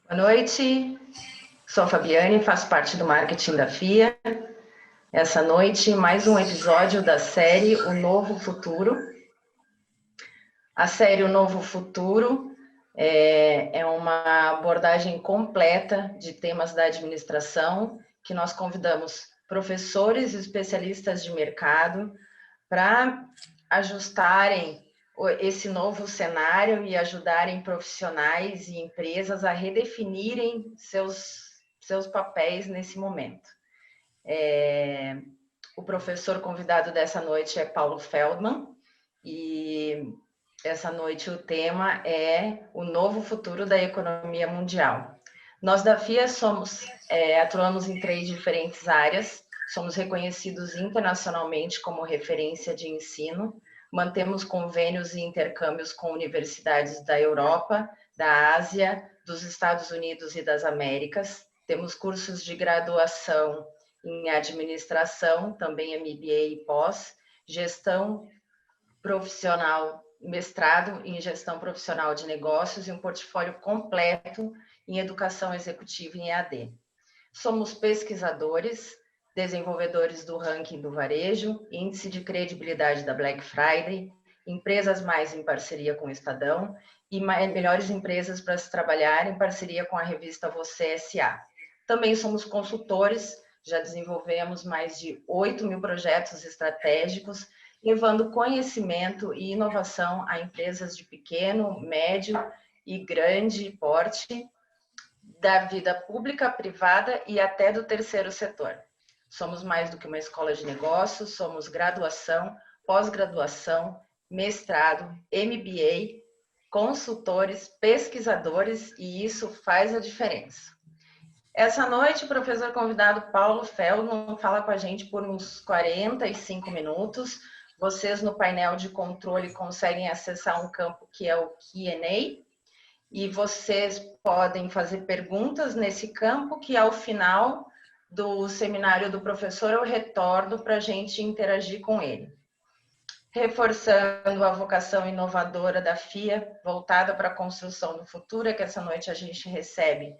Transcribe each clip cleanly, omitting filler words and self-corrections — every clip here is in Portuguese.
Boa noite, sou a Fabiane, faço parte do marketing da FIA. Essa noite, mais um episódio da série O Novo Futuro. A série O Novo Futuro é uma abordagem completa de temas da administração, que nós convidamos professores e especialistas de mercado para ajustarem esse novo cenário e ajudarem profissionais e empresas a redefinirem seus papéis nesse momento. O professor convidado dessa noite é Paulo Feldman, e essa noite o tema é o novo futuro da economia mundial. Nós da FIA atuamos em 3 diferentes áreas, somos reconhecidos internacionalmente como referência de ensino, mantemos convênios e intercâmbios com universidades da Europa, da Ásia, dos Estados Unidos e das Américas, temos cursos de graduação em administração, também MBA e pós, gestão profissional, mestrado em gestão profissional de negócios e um portfólio completo em educação executiva em EAD. Somos pesquisadores, desenvolvedores do ranking do varejo, índice de credibilidade da Black Friday, Empresas Mais em parceria com o Estadão e melhores empresas para se trabalhar em parceria com a revista Você S.A. Também somos consultores, já desenvolvemos mais de 8.000 projetos estratégicos, levando conhecimento e inovação a empresas de pequeno, médio e grande porte, da vida pública, privada e até do terceiro setor. Somos mais do que uma escola de negócios, somos graduação, pós-graduação, mestrado, MBA, consultores, pesquisadores, e isso faz a diferença. Essa noite, o professor convidado Paulo Feldman fala com a gente por uns 45 minutos. Vocês no painel de controle conseguem acessar um campo que é o Q&A, e vocês podem fazer perguntas nesse campo, que ao final do seminário do professor eu retorno para a gente interagir com ele. Reforçando a vocação inovadora da FIA, voltada para a construção do futuro, é que essa noite a gente recebe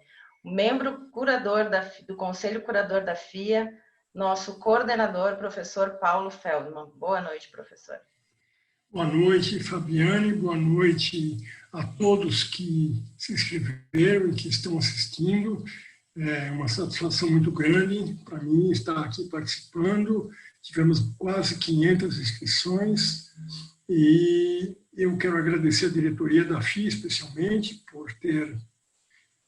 o membro curador do Conselho Curador da FIA, nosso coordenador, professor Paulo Feldman. Boa noite, professor. Boa noite, Fabiane. Boa noite a todos que se inscreveram e que estão assistindo. É uma satisfação muito grande para mim estar aqui participando. Tivemos quase 500 inscrições e eu quero agradecer a diretoria da FIA, especialmente, por ter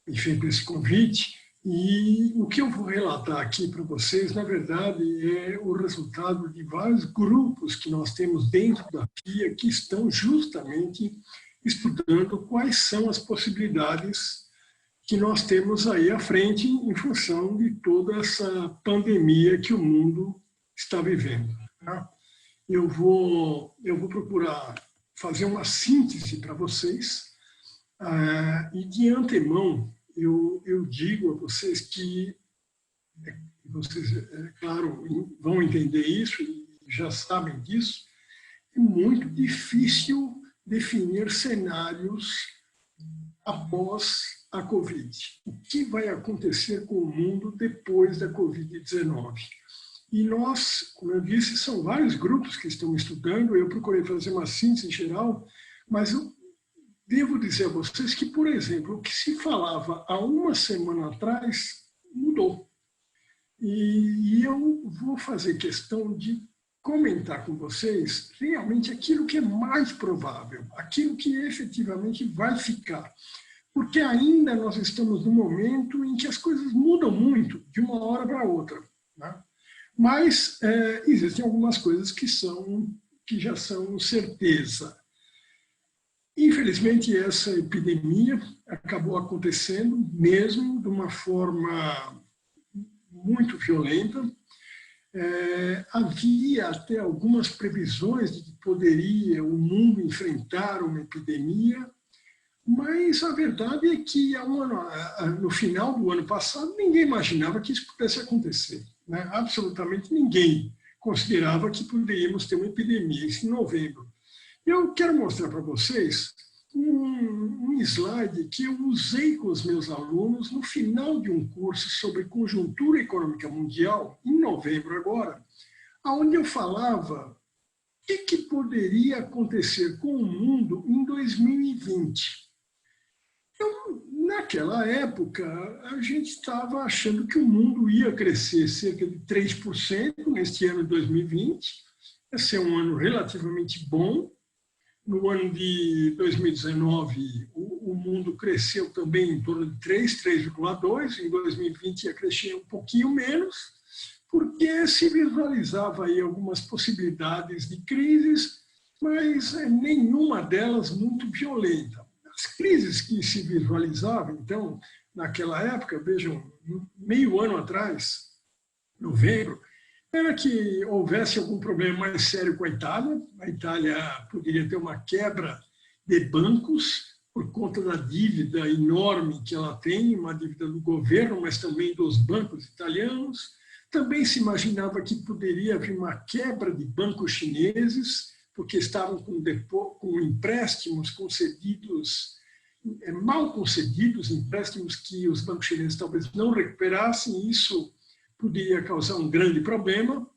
me feito esse convite. E o que eu vou relatar aqui para vocês, na verdade, é o resultado de vários grupos que nós temos dentro da FIA que estão justamente estudando quais são as possibilidades que nós temos aí à frente em função de toda essa pandemia que o mundo está vivendo. Tá? Eu vou procurar fazer uma síntese para vocês e de antemão eu digo a vocês que vocês, claro, vão entender isso e já sabem disso, é muito difícil definir cenários após a Covid. O que vai acontecer com o mundo depois da Covid-19? E nós, como eu disse, são vários grupos que estão estudando, eu procurei fazer uma síntese geral, mas eu devo dizer a vocês que, por exemplo, o que se falava há uma semana atrás mudou. E eu vou fazer questão de comentar com vocês realmente aquilo que é mais provável, aquilo que efetivamente vai ficar. Porque ainda nós estamos num momento em que as coisas mudam muito, de uma hora para outra. Né? Mas existem algumas coisas que já são certeza. Infelizmente, essa epidemia acabou acontecendo mesmo de uma forma muito violenta. Havia até algumas previsões de que poderia o mundo enfrentar uma epidemia, mas a verdade é que no final do ano passado ninguém imaginava que isso pudesse acontecer. Né? Absolutamente ninguém considerava que poderíamos ter uma epidemia em novembro. Eu quero mostrar para vocês um slide que eu usei com os meus alunos no final de um curso sobre conjuntura econômica mundial, em novembro agora, onde eu falava o que poderia acontecer com o mundo em 2020. Então, naquela época, a gente estava achando que o mundo ia crescer cerca de 3% neste ano de 2020, ia ser um ano relativamente bom. No ano de 2019, o mundo cresceu também em torno de 3,2%, em 2020 ia crescer um pouquinho menos, porque se visualizava aí algumas possibilidades de crises, mas nenhuma delas muito violenta. As crises que se visualizavam, então, naquela época, vejam, meio ano atrás, novembro, era que houvesse algum problema mais sério com a Itália. A Itália poderia ter uma quebra de bancos por conta da dívida enorme que ela tem, uma dívida do governo, mas também dos bancos italianos. Também se imaginava que poderia haver uma quebra de bancos chineses, porque estavam com empréstimos concedidos, mal concedidos, empréstimos que os bancos chineses talvez não recuperassem, isso poderia causar um grande problema.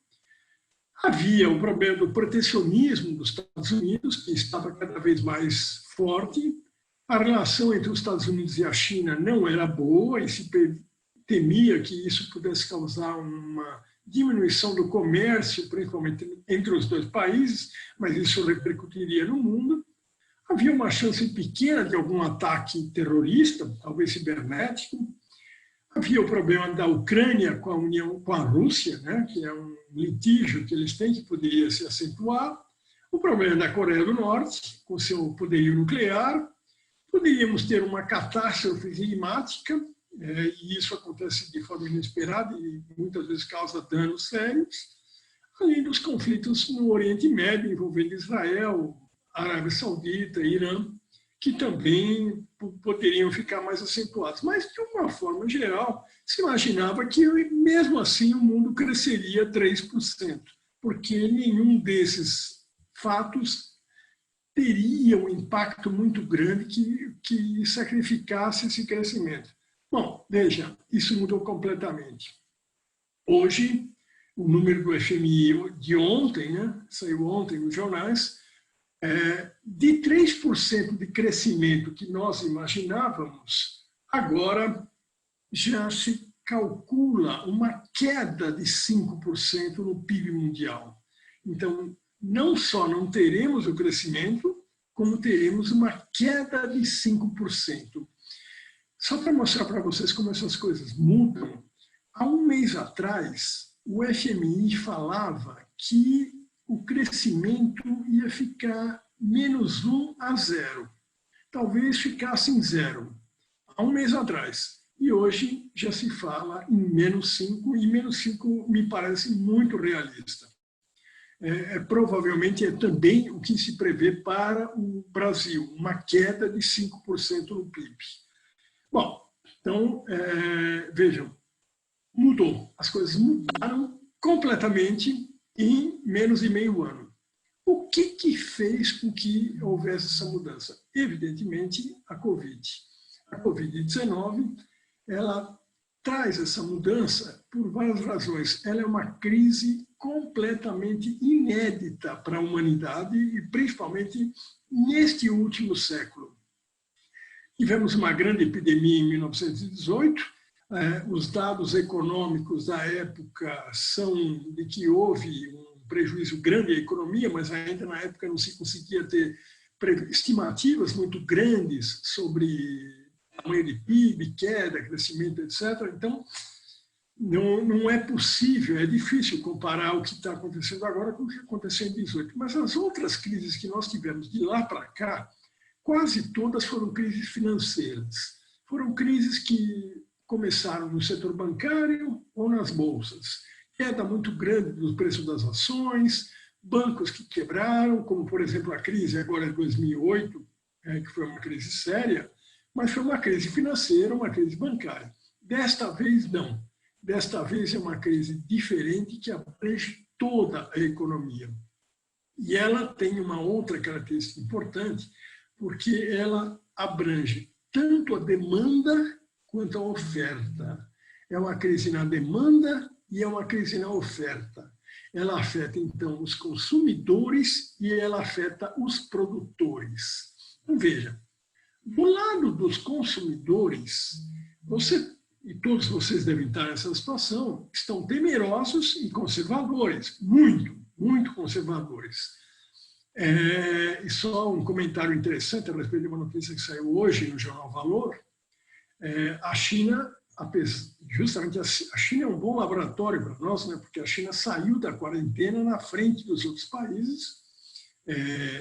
Havia o problema do protecionismo dos Estados Unidos, que estava cada vez mais forte. A relação entre os Estados Unidos e a China não era boa e se temia que isso pudesse causar uma diminuição do comércio, principalmente entre os dois países, mas isso repercutiria no mundo. Havia uma chance pequena de algum ataque terrorista, talvez cibernético. Havia o problema da Ucrânia com a Rússia, né, que é um litígio que eles têm que poderia se acentuar. O problema da Coreia do Norte, com seu poderio nuclear. Poderíamos ter uma catástrofe climática, e isso acontece de forma inesperada e muitas vezes causa danos sérios, além dos conflitos no Oriente Médio, envolvendo Israel, Arábia Saudita, Irã, que também poderiam ficar mais acentuados. Mas, de uma forma geral, se imaginava que, mesmo assim, o mundo cresceria 3%, porque nenhum desses fatos teria um impacto muito grande que sacrificasse esse crescimento. Bom, veja, isso mudou completamente. Hoje, o número do FMI de ontem, né, saiu ontem nos jornais, de 3% de crescimento que nós imaginávamos, agora já se calcula uma queda de 5% no PIB mundial. Então, não só não teremos o crescimento, como teremos uma queda de 5%. Só para mostrar para vocês como essas coisas mudam, há um mês atrás, o FMI falava que o crescimento ia ficar -1 a 0. Talvez ficasse em 0, há um mês atrás. E hoje já se fala em -5, e -5 me parece muito realista. Provavelmente é também o que se prevê para o Brasil, uma queda de 5% no PIB. Bom, então, vejam, mudou. As coisas mudaram completamente em menos de meio ano. O que fez com que houvesse essa mudança? Evidentemente, a Covid. A Covid-19, ela traz essa mudança por várias razões. Ela é uma crise completamente inédita para a humanidade e principalmente neste último século. Tivemos uma grande epidemia em 1918, os dados econômicos da época são de que houve um prejuízo grande à economia, mas ainda na época não se conseguia ter estimativas muito grandes sobre tamanho de PIB, queda, crescimento, etc. Então, não é possível, é difícil comparar o que está acontecendo agora com o que aconteceu em 18. Mas as outras crises que nós tivemos de lá para cá, quase todas foram crises financeiras. Foram crises que começaram no setor bancário ou nas bolsas. Queda muito grande do preço das ações, bancos que quebraram, como, por exemplo, a crise agora de 2008, que foi uma crise séria, mas foi uma crise financeira, uma crise bancária. Desta vez, não. Desta vez é uma crise diferente que abrange toda a economia. E ela tem uma outra característica importante, porque ela abrange tanto a demanda quanto a oferta. É uma crise na demanda e é uma crise na oferta. Ela afeta, então, os consumidores e ela afeta os produtores. Então, veja, do lado dos consumidores, e todos vocês devem estar nessa situação, estão temerosos e conservadores, muito conservadores. E só um comentário interessante a respeito de uma notícia que saiu hoje no Jornal Valor. A China, justamente a China é um bom laboratório para nós, né? Porque a China saiu da quarentena na frente dos outros países.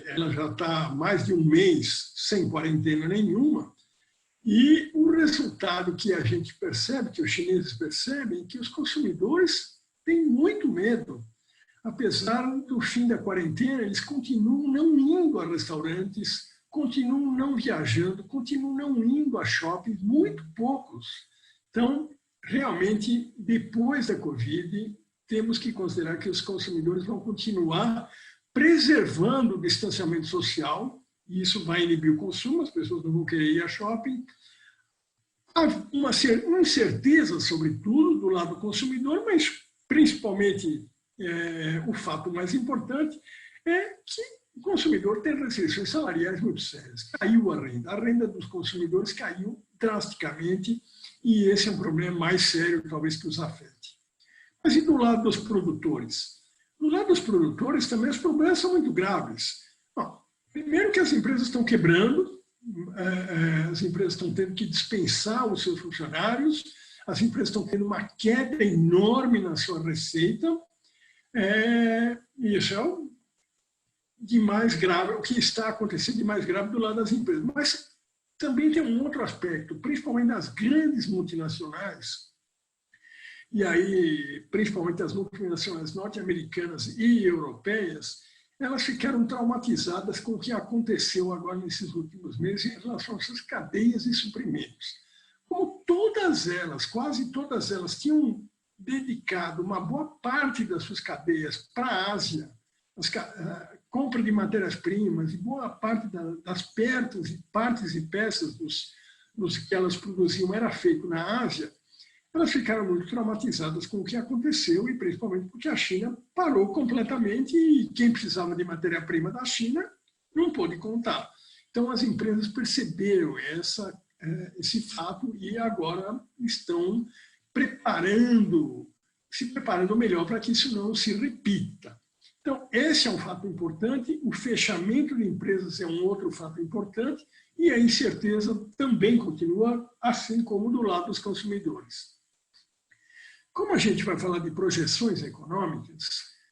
Ela já está há mais de um mês sem quarentena nenhuma. E o resultado que a gente percebe, que os chineses percebem, é que os consumidores têm muito medo. Apesar do fim da quarentena, eles continuam não indo a restaurantes, continuam não viajando, continuam não indo a shoppings, muito poucos. Então, realmente, depois da Covid, temos que considerar que os consumidores vão continuar preservando o distanciamento social, e isso vai inibir o consumo, as pessoas não vão querer ir a shopping. Há uma incerteza, sobretudo, do lado do consumidor, mas principalmente o fato mais importante é que o consumidor tem restrições salariais muito sérias. Caiu a renda dos consumidores caiu drasticamente, e esse é um problema mais sério, talvez, que os afete. Mas e do lado dos produtores? Do lado dos produtores também os problemas são muito graves. Bom, primeiro que as empresas estão quebrando, as empresas estão tendo que dispensar os seus funcionários, as empresas estão tendo uma queda enorme na sua receita, e isso é o de mais grave, o que está acontecendo de mais grave do lado das empresas. Mas também tem um outro aspecto, principalmente das grandes multinacionais, e aí, principalmente as multinacionais norte-americanas e europeias, elas ficaram traumatizadas com o que aconteceu agora nesses últimos meses em relação a essas cadeias de suprimentos. Como todas elas, quase todas elas, tinham dedicado uma boa parte das suas cadeias para a Ásia, compra de matérias-primas e boa parte das partes e peças dos que elas produziam era feito na Ásia, elas ficaram muito traumatizadas com o que aconteceu, e principalmente porque a China parou completamente e quem precisava de matéria-prima da China não pôde contar. Então, as empresas perceberam esse fato e agora estão se preparando melhor para que isso não se repita. Então, esse é um fato importante, o fechamento de empresas é um outro fato importante, e a incerteza também continua, assim como do lado dos consumidores. Como a gente vai falar de projeções econômicas,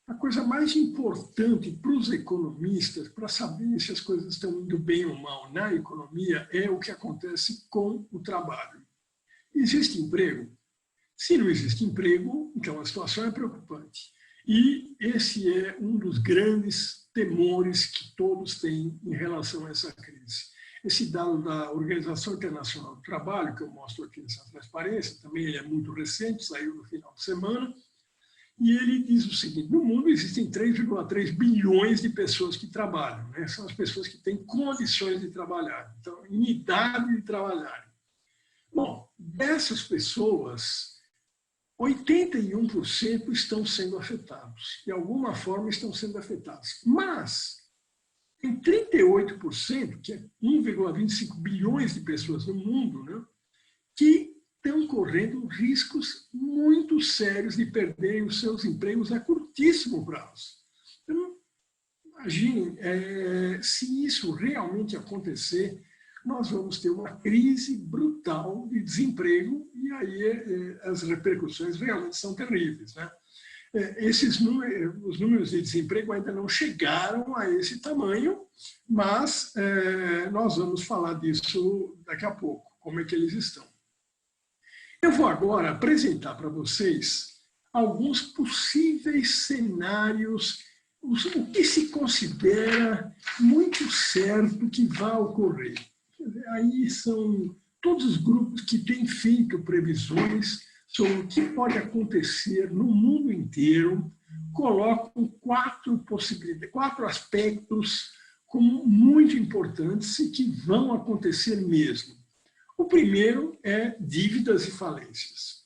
a coisa mais importante para os economistas, para saber se as coisas estão indo bem ou mal na economia, é o que acontece com o trabalho. Existe emprego? Se não existe emprego, então a situação é preocupante. E esse é um dos grandes temores que todos têm em relação a essa crise. Esse dado da Organização Internacional do Trabalho, que eu mostro aqui nessa transparência, também ele é muito recente, saiu no final de semana, e ele diz o seguinte: no mundo existem 3,3 bilhões de pessoas que trabalham, né? São as pessoas que têm condições de trabalhar, então, em idade de trabalhar. Bom, dessas pessoas, 81% estão sendo afetados, de alguma forma estão sendo afetados, mas tem 38%, que é 1,25 bilhões de pessoas no mundo, né, que estão correndo riscos muito sérios de perderem os seus empregos a curtíssimo prazo. Então, imaginem, se isso realmente acontecer, nós vamos ter uma crise brutal de desemprego e aí as repercussões realmente são terríveis, né? Os números de desemprego ainda não chegaram a esse tamanho, mas nós vamos falar disso daqui a pouco, como é que eles estão. Eu vou agora apresentar para vocês alguns possíveis cenários, o que se considera muito certo que vai ocorrer. Aí são todos os grupos que têm feito previsões sobre o que pode acontecer no mundo inteiro, colocam 4 aspectos como muito importantes e que vão acontecer mesmo. O primeiro é dívidas e falências.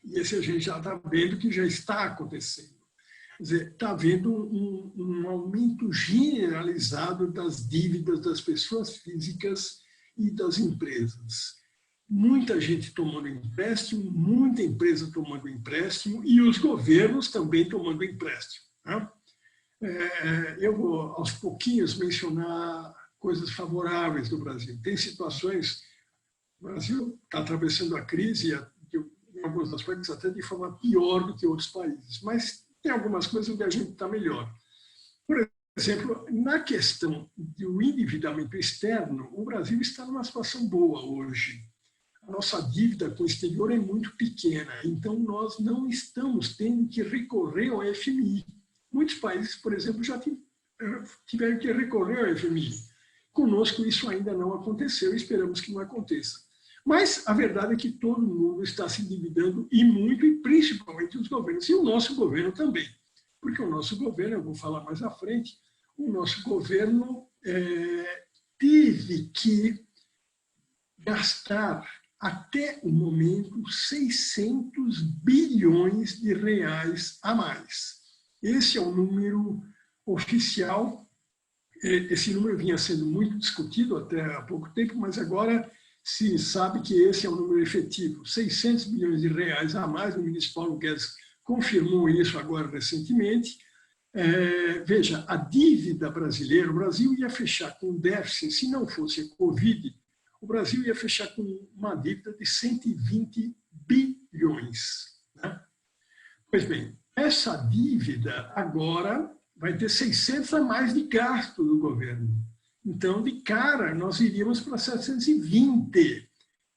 E esse a gente já está vendo que já está acontecendo. Quer dizer, está havendo um aumento generalizado das dívidas das pessoas físicas e das empresas. Muita gente tomando empréstimo, muita empresa tomando empréstimo e os governos também tomando empréstimo. Né? Eu vou, aos pouquinhos, mencionar coisas favoráveis do Brasil. Tem situações... O Brasil está atravessando a crise, em alguns aspectos, até de forma pior do que outros países. Mas tem algumas coisas onde a gente está melhor. Por exemplo, na questão do endividamento externo, o Brasil está numa situação boa hoje. A nossa dívida com o exterior é muito pequena, então nós não estamos tendo que recorrer ao FMI. Muitos países, por exemplo, já tiveram que recorrer ao FMI. Conosco isso ainda não aconteceu e esperamos que não aconteça. Mas a verdade é que todo mundo está se endividando e muito, e principalmente os governos, e o nosso governo também. Porque o nosso governo, eu vou falar mais à frente, o nosso governo teve que gastar até o momento 600 bilhões de reais a mais. Esse é o número oficial. Esse número vinha sendo muito discutido até há pouco tempo, mas agora se sabe que esse é o número efetivo. 600 bilhões de reais a mais, o ministro Paulo Guedes confirmou isso agora recentemente. Veja, a dívida brasileira, o Brasil ia fechar com déficit, se não fosse a Covid, o Brasil ia fechar com uma dívida de 120 bilhões. Né? Pois bem, essa dívida agora vai ter 600 a mais de gasto do governo. Então, de cara, nós iríamos para 720.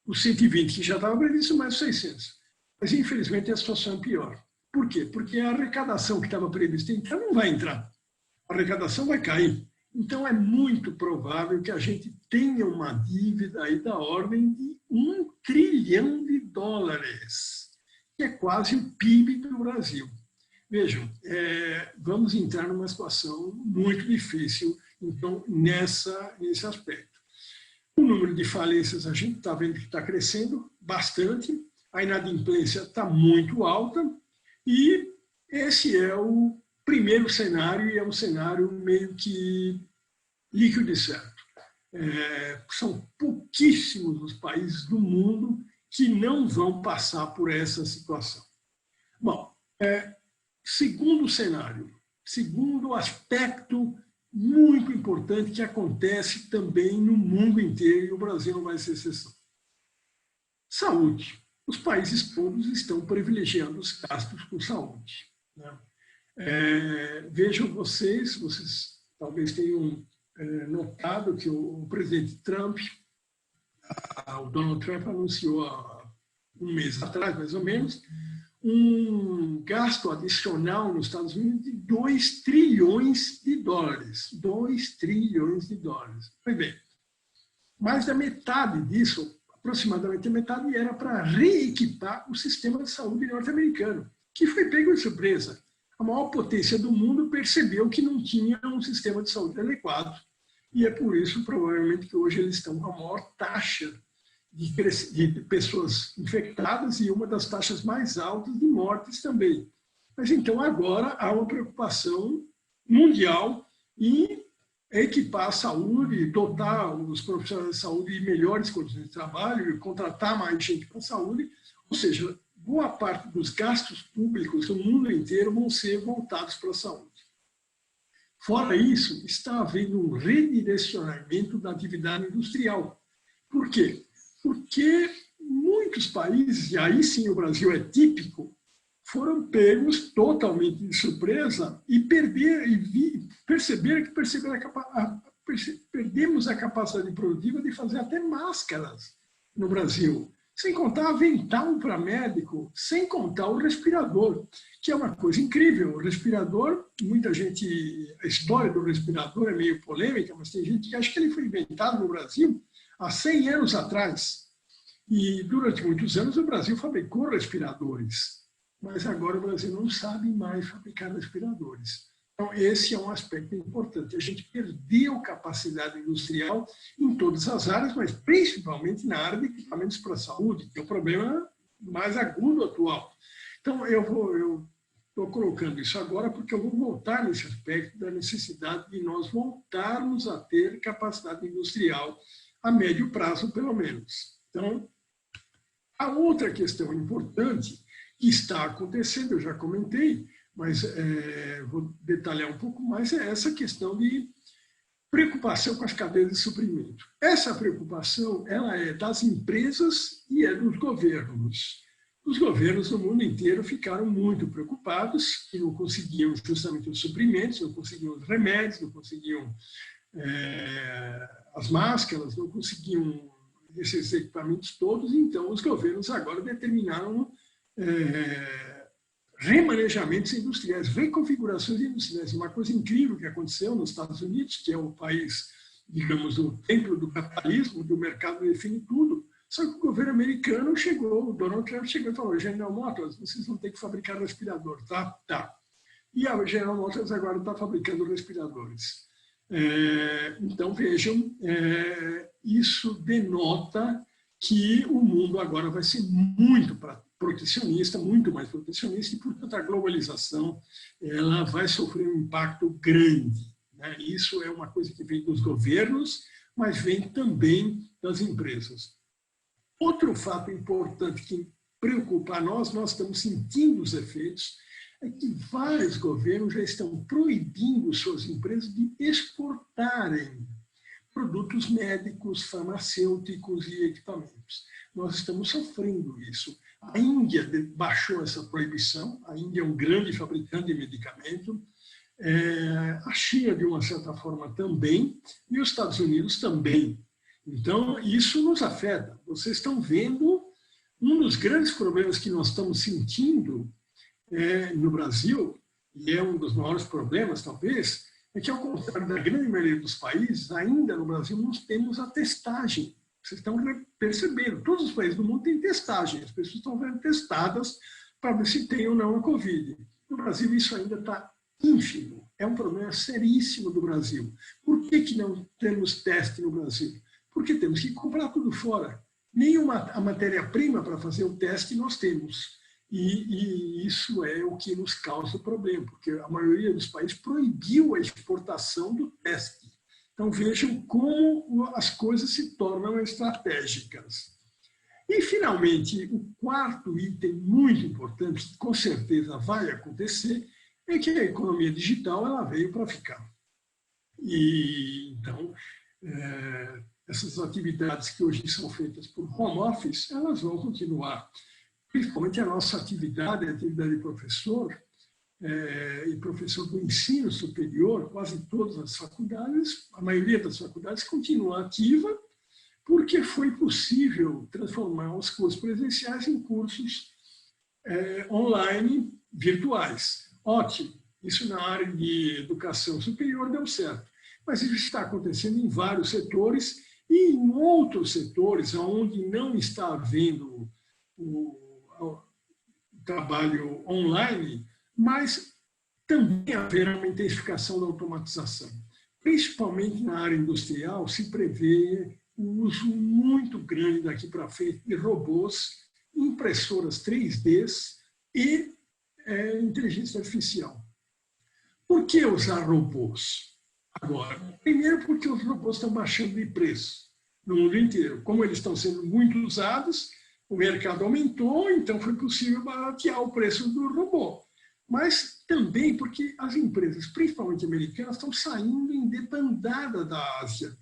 Os 120 que já estava previsto, mais os 600. Mas, infelizmente, a situação é pior. Por quê? Porque a arrecadação que estava prevista entrar não vai entrar. A arrecadação vai cair. Então, é muito provável que a gente tenha uma dívida aí da ordem de $1 trilhão, que é quase o PIB do Brasil. Vejam, vamos entrar numa situação muito difícil, então, nesse aspecto. O número de falências a gente está vendo que está crescendo bastante, a inadimplência está muito alta, e esse é o primeiro cenário, e é um cenário meio que líquido e certo. São pouquíssimos os países do mundo que não vão passar por essa situação. Bom, segundo cenário, segundo aspecto muito importante que acontece também no mundo inteiro, e o Brasil não vai ser exceção. Saúde. Os países todos estão privilegiando os gastos com saúde. Né? Vejam vocês talvez tenham notado que o presidente Trump, o Donald Trump anunciou há um mês atrás, mais ou menos, um gasto adicional nos Estados Unidos de $2 trilhões. 2 trilhões de dólares. Pois bem, mais da metade disso, aproximadamente a metade, era para reequipar o sistema de saúde norte-americano, que foi pego de surpresa. A maior potência do mundo percebeu que não tinha um sistema de saúde adequado. E é por isso, provavelmente, que hoje eles estão com a maior taxa de pessoas infectadas e uma das taxas mais altas de mortes também. Mas então agora há uma preocupação mundial em equipar a saúde, dotar os profissionais de saúde de melhores condições de trabalho e contratar mais gente para a saúde, ou seja, boa parte dos gastos públicos do mundo inteiro vão ser voltados para a saúde. Fora isso, está havendo um redirecionamento da atividade industrial. Por quê? Porque muitos países, e aí sim o Brasil é típico, foram pegos totalmente de surpresa e perceberam que perdemos a capacidade produtiva de fazer até máscaras no Brasil, sem contar avental para médico, sem contar o respirador, que é uma coisa incrível. O respirador, muita gente, a história do respirador é meio polêmica, mas tem gente que acha que ele foi inventado no Brasil há 100 anos atrás. E durante muitos anos o Brasil fabricou respiradores, mas agora o Brasil não sabe mais fabricar respiradores. Então, esse é um aspecto importante. A gente perdeu capacidade industrial em todas as áreas, mas principalmente na área de equipamentos para a saúde, que é o problema mais agudo atual. Então, eu estou colocando isso agora porque eu vou voltar nesse aspecto da necessidade de nós voltarmos a ter capacidade industrial a médio prazo, pelo menos. Então, a outra questão importante que está acontecendo, eu já comentei, mas vou detalhar um pouco mais, é essa questão de preocupação com as cadeias de suprimento. Essa preocupação ela é das empresas e é dos governos. Os governos no mundo inteiro ficaram muito preocupados que não conseguiam justamente os suprimentos, não conseguiam os remédios, não conseguiam as máscaras, não conseguiam esses equipamentos todos. Então, os governos agora determinaram remanejamentos industriais, reconfigurações industriais. Uma coisa incrível que aconteceu nos Estados Unidos, que é o país, digamos, o templo do capitalismo, do mercado define tudo. Só que o governo americano chegou, o Donald Trump chegou e falou: General Motors, vocês vão ter que fabricar respirador, tá? Tá. E a General Motors agora está fabricando respiradores. Então, vejam, isso denota que o mundo agora vai ser muito protecionista, muito mais protecionista, e, portanto, a globalização ela vai sofrer um impacto grande, né? Isso é uma coisa que vem dos governos, mas vem também das empresas. Outro fato importante que preocupa a nós estamos sentindo os efeitos, é que vários governos já estão proibindo suas empresas de exportarem produtos médicos, farmacêuticos e equipamentos. Nós estamos sofrendo isso. A Índia baixou essa proibição, a Índia é um grande fabricante de medicamento, a China, de uma certa forma, também, e os Estados Unidos também. Então, isso nos afeta. Vocês estão vendo, um dos grandes problemas que nós estamos sentindo no Brasil, e é um dos maiores problemas, talvez, é que, ao contrário da grande maioria dos países, ainda no Brasil nós temos a testagem. Vocês estão percebendo, todos os países do mundo têm testagem, as pessoas estão sendo testadas para ver se tem ou não a Covid. No Brasil isso ainda está ínfimo, é um problema seríssimo do Brasil. Por que não temos teste no Brasil? Porque temos que comprar tudo fora. Nenhuma a matéria-prima para fazer o teste nós temos. E isso é o que nos causa o problema, porque a maioria dos países proibiu a exportação do teste. Então, vejam como as coisas se tornam estratégicas. E, finalmente, o quarto item muito importante, que com certeza vai acontecer, é que a economia digital ela veio para ficar. E, então, essas atividades que hoje são feitas por home office, elas vão continuar. Principalmente a nossa atividade, a atividade de professor, e professor do ensino superior, quase todas as faculdades, a maioria das faculdades continua ativa, porque foi possível transformar os cursos presenciais em cursos online virtuais. Ótimo, isso na área de educação superior deu certo, mas isso está acontecendo em vários setores e em outros setores onde não está havendo o trabalho online, mas também haverá uma intensificação da automatização. Principalmente na área industrial, se prevê o uso muito grande daqui para frente de robôs, impressoras 3D e inteligência artificial. Por que usar robôs agora? Primeiro, porque os robôs estão baixando de preço no mundo inteiro. Como eles estão sendo muito usados, o mercado aumentou, então foi possível baratear o preço do robô. Mas também porque as empresas, principalmente americanas, estão saindo em debandada da Ásia.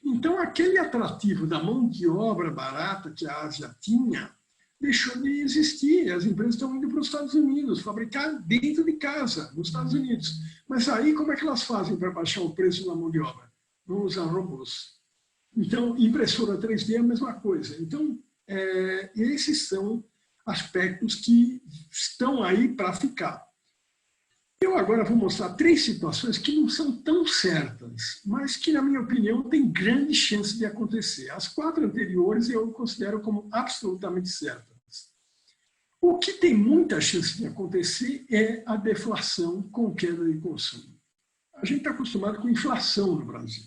Então, aquele atrativo da mão de obra barata que a Ásia tinha, deixou de existir. As empresas estão indo para os Estados Unidos, fabricar dentro de casa, nos Estados Unidos. Mas aí, como é que elas fazem para baixar o preço da mão de obra? Vão usar robôs. Então, impressora 3D é a mesma coisa. Então, esses são aspectos que estão aí para ficar. Eu agora vou mostrar 3 situações que não são tão certas, mas que, na minha opinião, têm grande chance de acontecer. As 4 anteriores eu considero como absolutamente certas. O que tem muita chance de acontecer é a deflação com queda de consumo. A gente está acostumado com inflação no Brasil.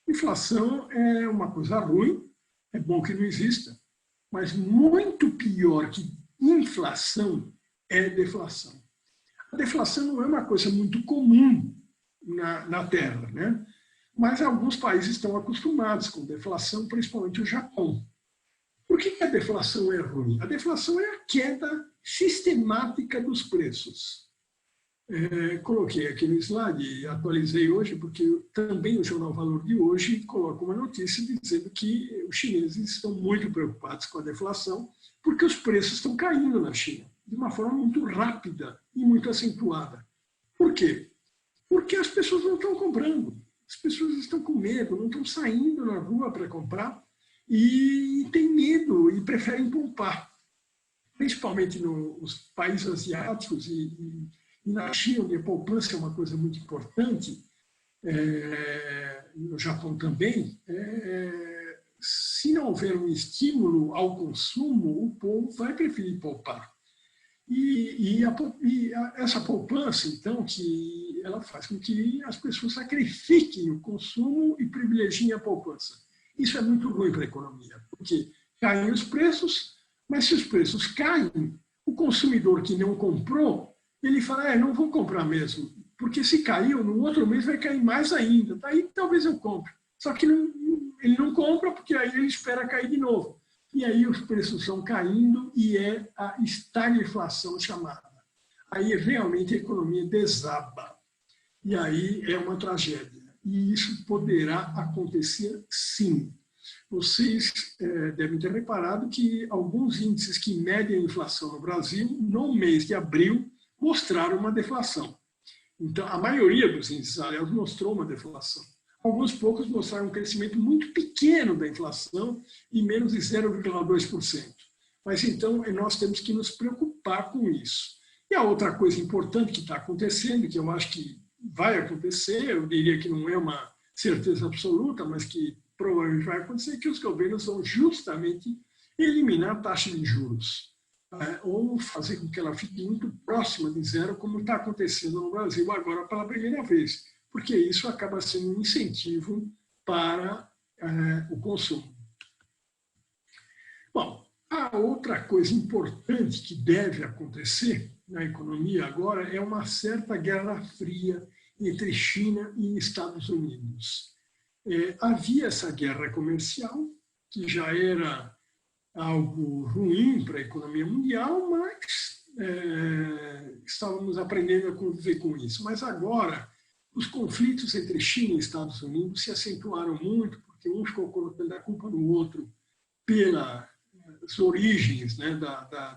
Inflação é uma coisa ruim, é bom que não exista, mas muito pior que inflação é deflação. A deflação não é uma coisa muito comum na Terra, né? Mas alguns países estão acostumados com deflação, principalmente o Japão. Por que a deflação é ruim? A deflação é a queda sistemática dos preços. Coloquei aqui no slide e atualizei hoje, porque também o Jornal Valor de hoje coloca uma notícia dizendo que os chineses estão muito preocupados com a deflação, porque os preços estão caindo na China, de uma forma muito rápida e muito acentuada. Por quê? Porque as pessoas não estão comprando, as pessoas estão com medo, não estão saindo na rua para comprar e têm medo e preferem poupar. Principalmente nos países asiáticos e na China, onde a poupança é uma coisa muito importante, no Japão também, se não houver um estímulo ao consumo, o povo vai preferir poupar. E essa poupança, então, que ela faz com que as pessoas sacrifiquem o consumo e privilegiem a poupança. Isso é muito ruim para a economia, porque caem os preços, mas se os preços caem, o consumidor que não comprou, ele fala, não vou comprar mesmo, porque se caiu, no outro mês vai cair mais ainda, daí talvez eu compre. Só que ele não compra, porque aí ele espera cair de novo. E aí os preços estão caindo e é a estagflação chamada. Aí realmente a economia desaba. E aí é uma tragédia. E isso poderá acontecer sim. Vocês devem ter reparado que alguns índices que medem a inflação no Brasil, no mês de abril, mostraram uma deflação. Então, a maioria dos índices, aliás, mostrou uma deflação. Alguns poucos mostraram um crescimento muito pequeno da inflação e menos de 0,2%. Mas, então, nós temos que nos preocupar com isso. E a outra coisa importante que está acontecendo, que eu acho que vai acontecer, eu diria que não é uma certeza absoluta, mas que provavelmente vai acontecer, é que os governos vão justamente eliminar a taxa de juros. Ou fazer com que ela fique muito próxima de zero, como está acontecendo no Brasil agora pela primeira vez, porque isso acaba sendo um incentivo para o consumo. Bom, a outra coisa importante que deve acontecer na economia agora é uma certa guerra fria entre China e Estados Unidos. Havia essa guerra comercial, que já era algo ruim para a economia mundial, mas estávamos aprendendo a conviver com isso. Mas agora, os conflitos entre China e Estados Unidos se acentuaram muito, porque um ficou colocando a culpa no outro pelas origens, né,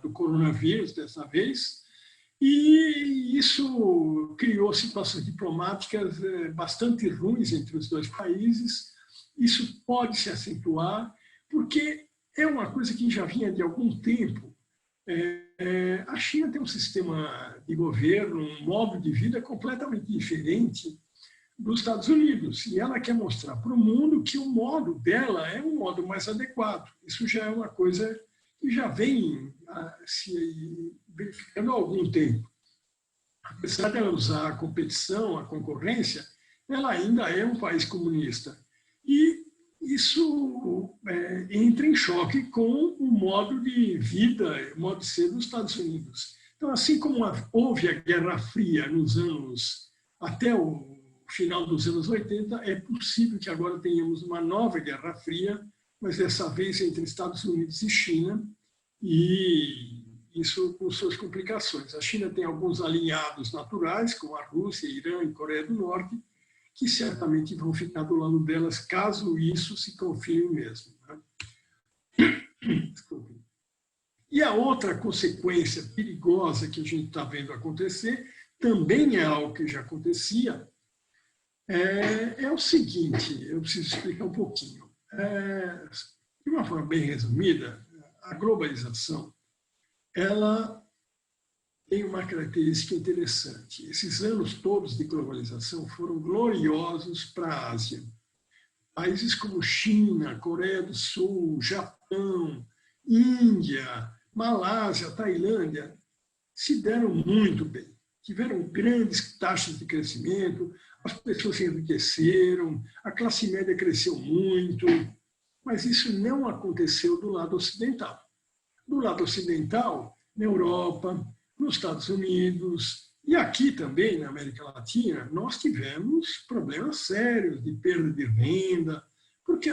do coronavírus dessa vez, e isso criou situações diplomáticas bastante ruins entre os dois países. Isso pode se acentuar, porque é uma coisa que já vinha de algum tempo. A China tem um sistema de governo, um modo de vida completamente diferente dos Estados Unidos. E ela quer mostrar para o mundo que o modo dela é um modo mais adequado. Isso já é uma coisa que já vem se verificando há algum tempo. Apesar de ela usar a competição, a concorrência, ela ainda é um país comunista. E isso entra em choque com o modo de vida, o modo de ser dos Estados Unidos. Então, assim como houve a Guerra Fria nos anos, até o final dos anos 80, é possível que agora tenhamos uma nova Guerra Fria, mas dessa vez entre Estados Unidos e China, e isso com suas complicações. A China tem alguns alinhados naturais, como a Rússia, Irã e Coreia do Norte, que certamente vão ficar do lado delas, caso isso se confirme mesmo. Desculpe. E a outra consequência perigosa que a gente está vendo acontecer, também é algo que já acontecia, é o seguinte, eu preciso explicar um pouquinho. De uma forma bem resumida, a globalização, ela tem uma característica interessante. Esses anos todos de globalização foram gloriosos para a Ásia. Países como China, Coreia do Sul, Japão, Índia, Malásia, Tailândia, se deram muito bem. Tiveram grandes taxas de crescimento, as pessoas se enriqueceram, a classe média cresceu muito, mas isso não aconteceu do lado ocidental. Do lado ocidental, na Europa, nos Estados Unidos e aqui também na América Latina, nós tivemos problemas sérios de perda de renda, porque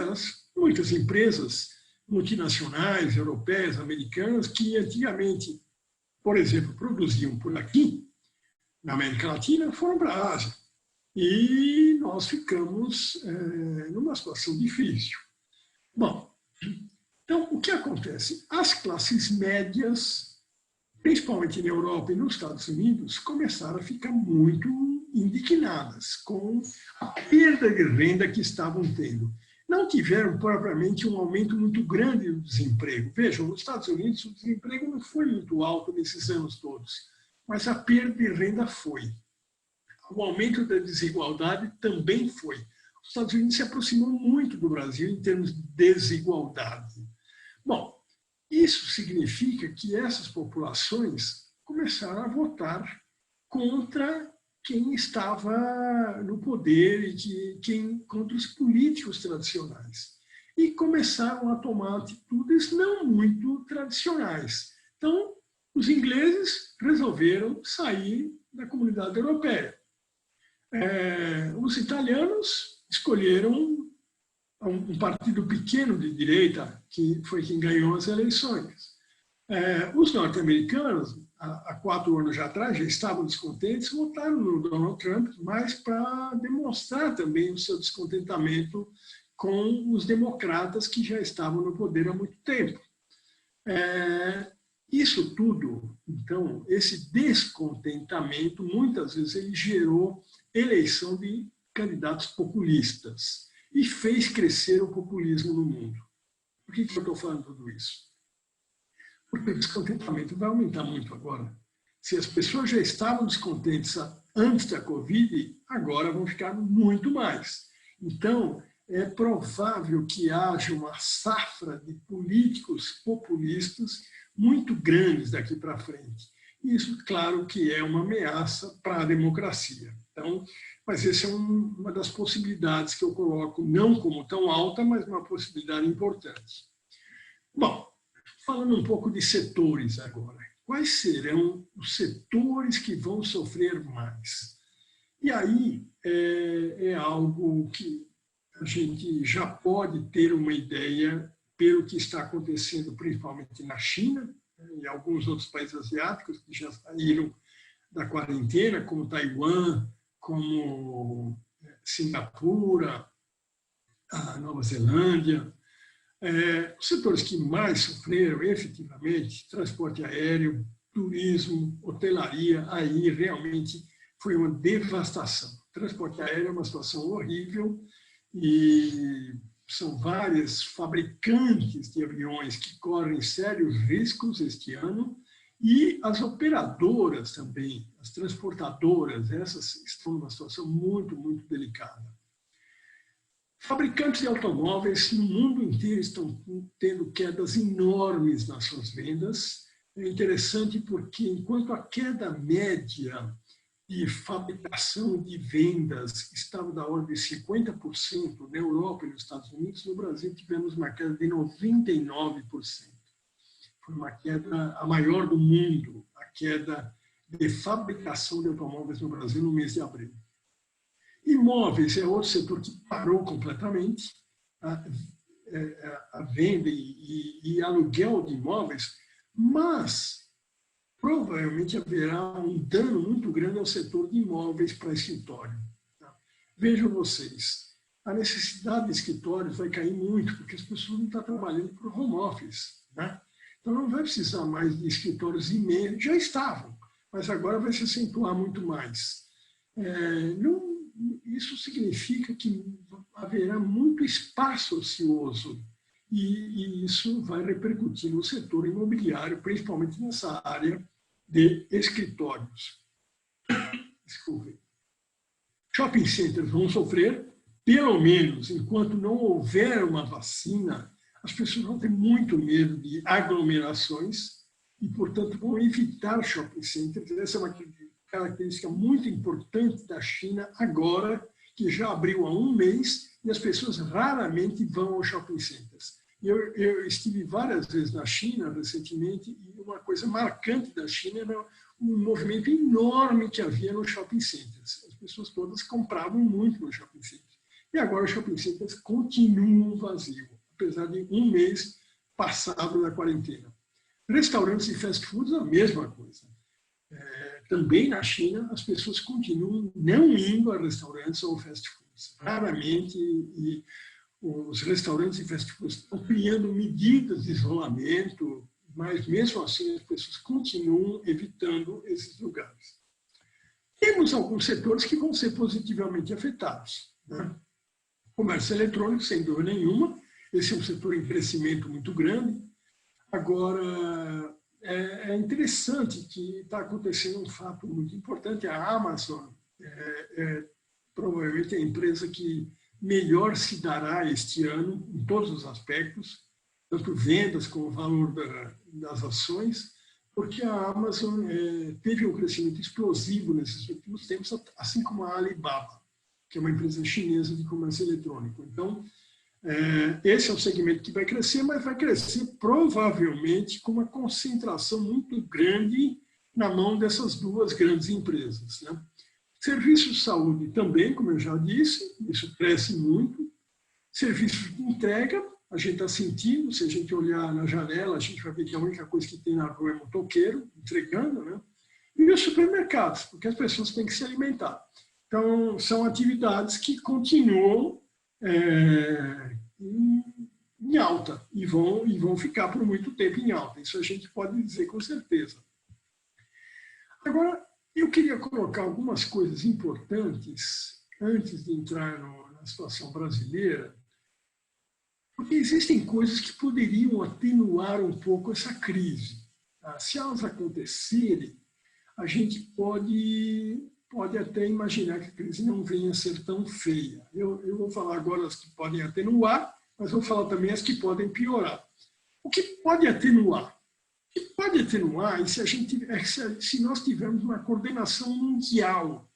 muitas empresas multinacionais, europeias, americanas, que antigamente, por exemplo, produziam por aqui, na América Latina, foram para a Ásia. E nós ficamos numa situação difícil. Bom, então, o que acontece? As classes médias, principalmente na Europa e nos Estados Unidos, começaram a ficar muito indignadas com a perda de renda que estavam tendo. Não tiveram propriamente um aumento muito grande do desemprego. Vejam, nos Estados Unidos o desemprego não foi muito alto nesses anos todos, mas a perda de renda foi. O aumento da desigualdade também foi. Os Estados Unidos se aproximou muito do Brasil em termos de desigualdade. Bom, isso significa que essas populações começaram a votar contra quem estava no poder e contra os políticos tradicionais. E começaram a tomar atitudes não muito tradicionais. Então, os ingleses resolveram sair da comunidade europeia. Os italianos escolheram um partido pequeno de direita, que foi quem ganhou as eleições. Os norte-americanos, há 4 anos atrás, já estavam descontentes, votaram no Donald Trump, mas para demonstrar também o seu descontentamento com os democratas que já estavam no poder há muito tempo. Isso tudo, então, esse descontentamento, muitas vezes ele gerou eleição de candidatos populistas e fez crescer o populismo no mundo. Por que eu estou falando tudo isso? Porque o descontentamento vai aumentar muito agora. Se as pessoas já estavam descontentes antes da Covid, agora vão ficar muito mais. Então, é provável que haja uma safra de políticos populistas muito grandes daqui para frente. Isso, claro, que é uma ameaça para a democracia. Então, mas essa é uma das possibilidades que eu coloco, não como tão alta, mas uma possibilidade importante. Bom, falando um pouco de setores agora. Quais serão os setores que vão sofrer mais? E aí é algo que a gente já pode ter uma ideia pelo que está acontecendo, principalmente na China e alguns outros países asiáticos que já saíram da quarentena, como Taiwan, como Singapura, a Nova Zelândia. Os setores que mais sofreram, efetivamente, transporte aéreo, turismo, hotelaria, aí realmente foi uma devastação. Transporte aéreo é uma situação horrível e são várias fabricantes de aviões que correm sérios riscos este ano e as operadoras também, as transportadoras, essas estão numa situação muito, muito delicada. Fabricantes de automóveis no mundo inteiro estão tendo quedas enormes nas suas vendas. É interessante porque, enquanto a queda média de fabricação de vendas estava da ordem de 50% na Europa e nos Estados Unidos, no Brasil tivemos uma queda de 99%. Foi uma queda a maior do mundo, a queda de fabricação de automóveis no Brasil no mês de abril. Imóveis é outro setor que parou completamente. A venda e aluguel de imóveis, mas provavelmente haverá um dano muito grande ao setor de imóveis para escritório. Vejam vocês, a necessidade de escritórios vai cair muito, porque as pessoas não estão trabalhando por home office. Então não vai precisar mais de escritórios imensos, já estavam, mas agora vai se acentuar muito mais. Isso significa que haverá muito espaço ocioso e isso vai repercutir no setor imobiliário, principalmente nessa área de escritórios. Desculpe. Shopping centers vão sofrer, pelo menos enquanto não houver uma vacina, as pessoas vão ter muito medo de aglomerações e, portanto, vão evitar shopping centers. Essa é uma característica muito importante da China agora, que já abriu há um mês e as pessoas raramente vão aos shopping centers. Eu estive várias vezes na China recentemente e uma coisa marcante da China era um movimento enorme que havia nos shopping centers. As pessoas todas compravam muito nos shopping centers. E agora os shopping centers continuam vazios, apesar de um mês passado da quarentena. Restaurantes e fast foods, a mesma coisa. Também na China, as pessoas continuam não indo a restaurantes ou fast foods. Raramente, e os restaurantes e fast foods estão criando medidas de isolamento, mas mesmo assim as pessoas continuam evitando esses lugares. Temos alguns setores que vão ser positivamente afetados, né? Comércio eletrônico, sem dúvida nenhuma, esse é um setor em crescimento muito grande. Agora, é interessante que está acontecendo um fato muito importante. A Amazon provavelmente a empresa que melhor se dará este ano, em todos os aspectos, tanto vendas como valor das ações, porque a Amazon teve um crescimento explosivo nesses últimos tempos, assim como a Alibaba, que é uma empresa chinesa de comércio eletrônico. Então, esse é um segmento que vai crescer, mas vai crescer provavelmente com uma concentração muito grande na mão dessas duas grandes empresas, né? Serviços de saúde também, como eu já disse, isso cresce muito. Serviços de entrega, a gente está sentindo, se a gente olhar na janela, a gente vai ver que a única coisa que tem na rua é motoqueiro entregando, né? E os supermercados, porque as pessoas têm que se alimentar. Então, são atividades que continuam em alta e vão ficar por muito tempo em alta. Isso a gente pode dizer com certeza. Agora, eu queria colocar algumas coisas importantes antes de entrar na situação brasileira, porque existem coisas que poderiam atenuar um pouco essa crise. Se elas acontecerem, a gente pode até imaginar que a crise não venha a ser tão feia. Eu vou falar agora as que podem atenuar, mas vou falar também as que podem piorar. O que pode atenuar? O que pode atenuar é se nós tivermos uma coordenação mundial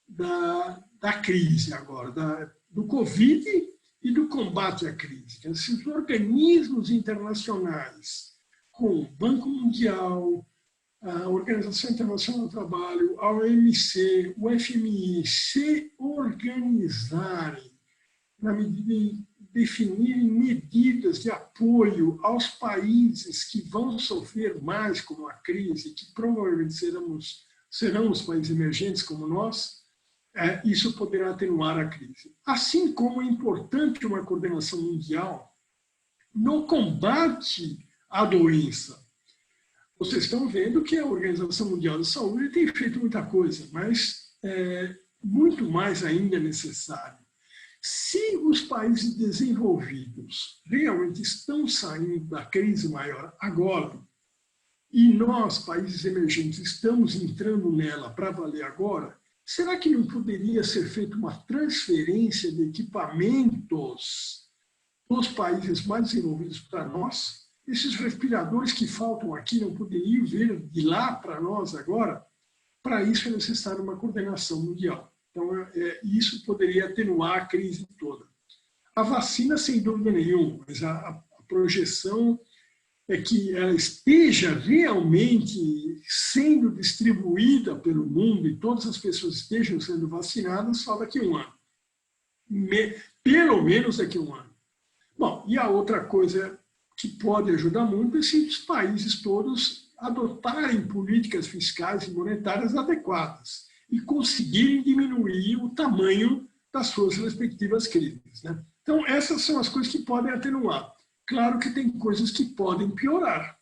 da crise agora, do Covid e do combate à crise. Se os organismos internacionais, como o Banco Mundial, a Organização Internacional do Trabalho, a OMC, o FMI, se organizarem na medida de definirem medidas de apoio aos países que vão sofrer mais com a crise, que provavelmente serão os países emergentes como nós, isso poderá atenuar a crise. Assim como é importante uma coordenação mundial no combate à doença. Vocês estão vendo que a Organização Mundial da Saúde tem feito muita coisa, mas muito mais ainda é necessário. Se os países desenvolvidos realmente estão saindo da crise maior agora, e nós, países emergentes, estamos entrando nela para valer agora, será que não poderia ser feita uma transferência de equipamentos dos países mais desenvolvidos para nós? Esses respiradores que faltam aqui não poderiam vir de lá para nós agora? Para isso é necessário uma coordenação mundial. Então, isso poderia atenuar a crise toda. A vacina, sem dúvida nenhuma, mas a projeção é que ela esteja realmente sendo distribuída pelo mundo e todas as pessoas estejam sendo vacinadas só daqui a um ano. Pelo menos daqui a um ano. Bom, e a outra coisa que pode ajudar muito é se os países todos adotarem políticas fiscais e monetárias adequadas e conseguirem diminuir o tamanho das suas respectivas crises, né? Então, essas são as coisas que podem atenuar. Claro que tem coisas que podem piorar.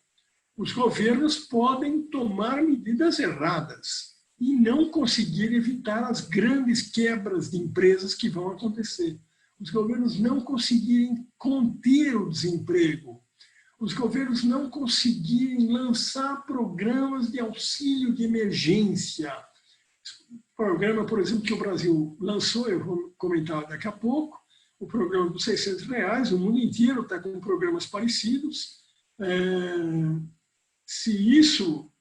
Os governos podem tomar medidas erradas e não conseguir evitar as grandes quebras de empresas que vão acontecer. Os governos não conseguirem conter o desemprego. Os governos não conseguirem lançar programas de auxílio de emergência. Programa, por exemplo, que o Brasil lançou, eu vou comentar daqui a pouco, o programa dos R$600, o mundo inteiro está com programas parecidos. se isso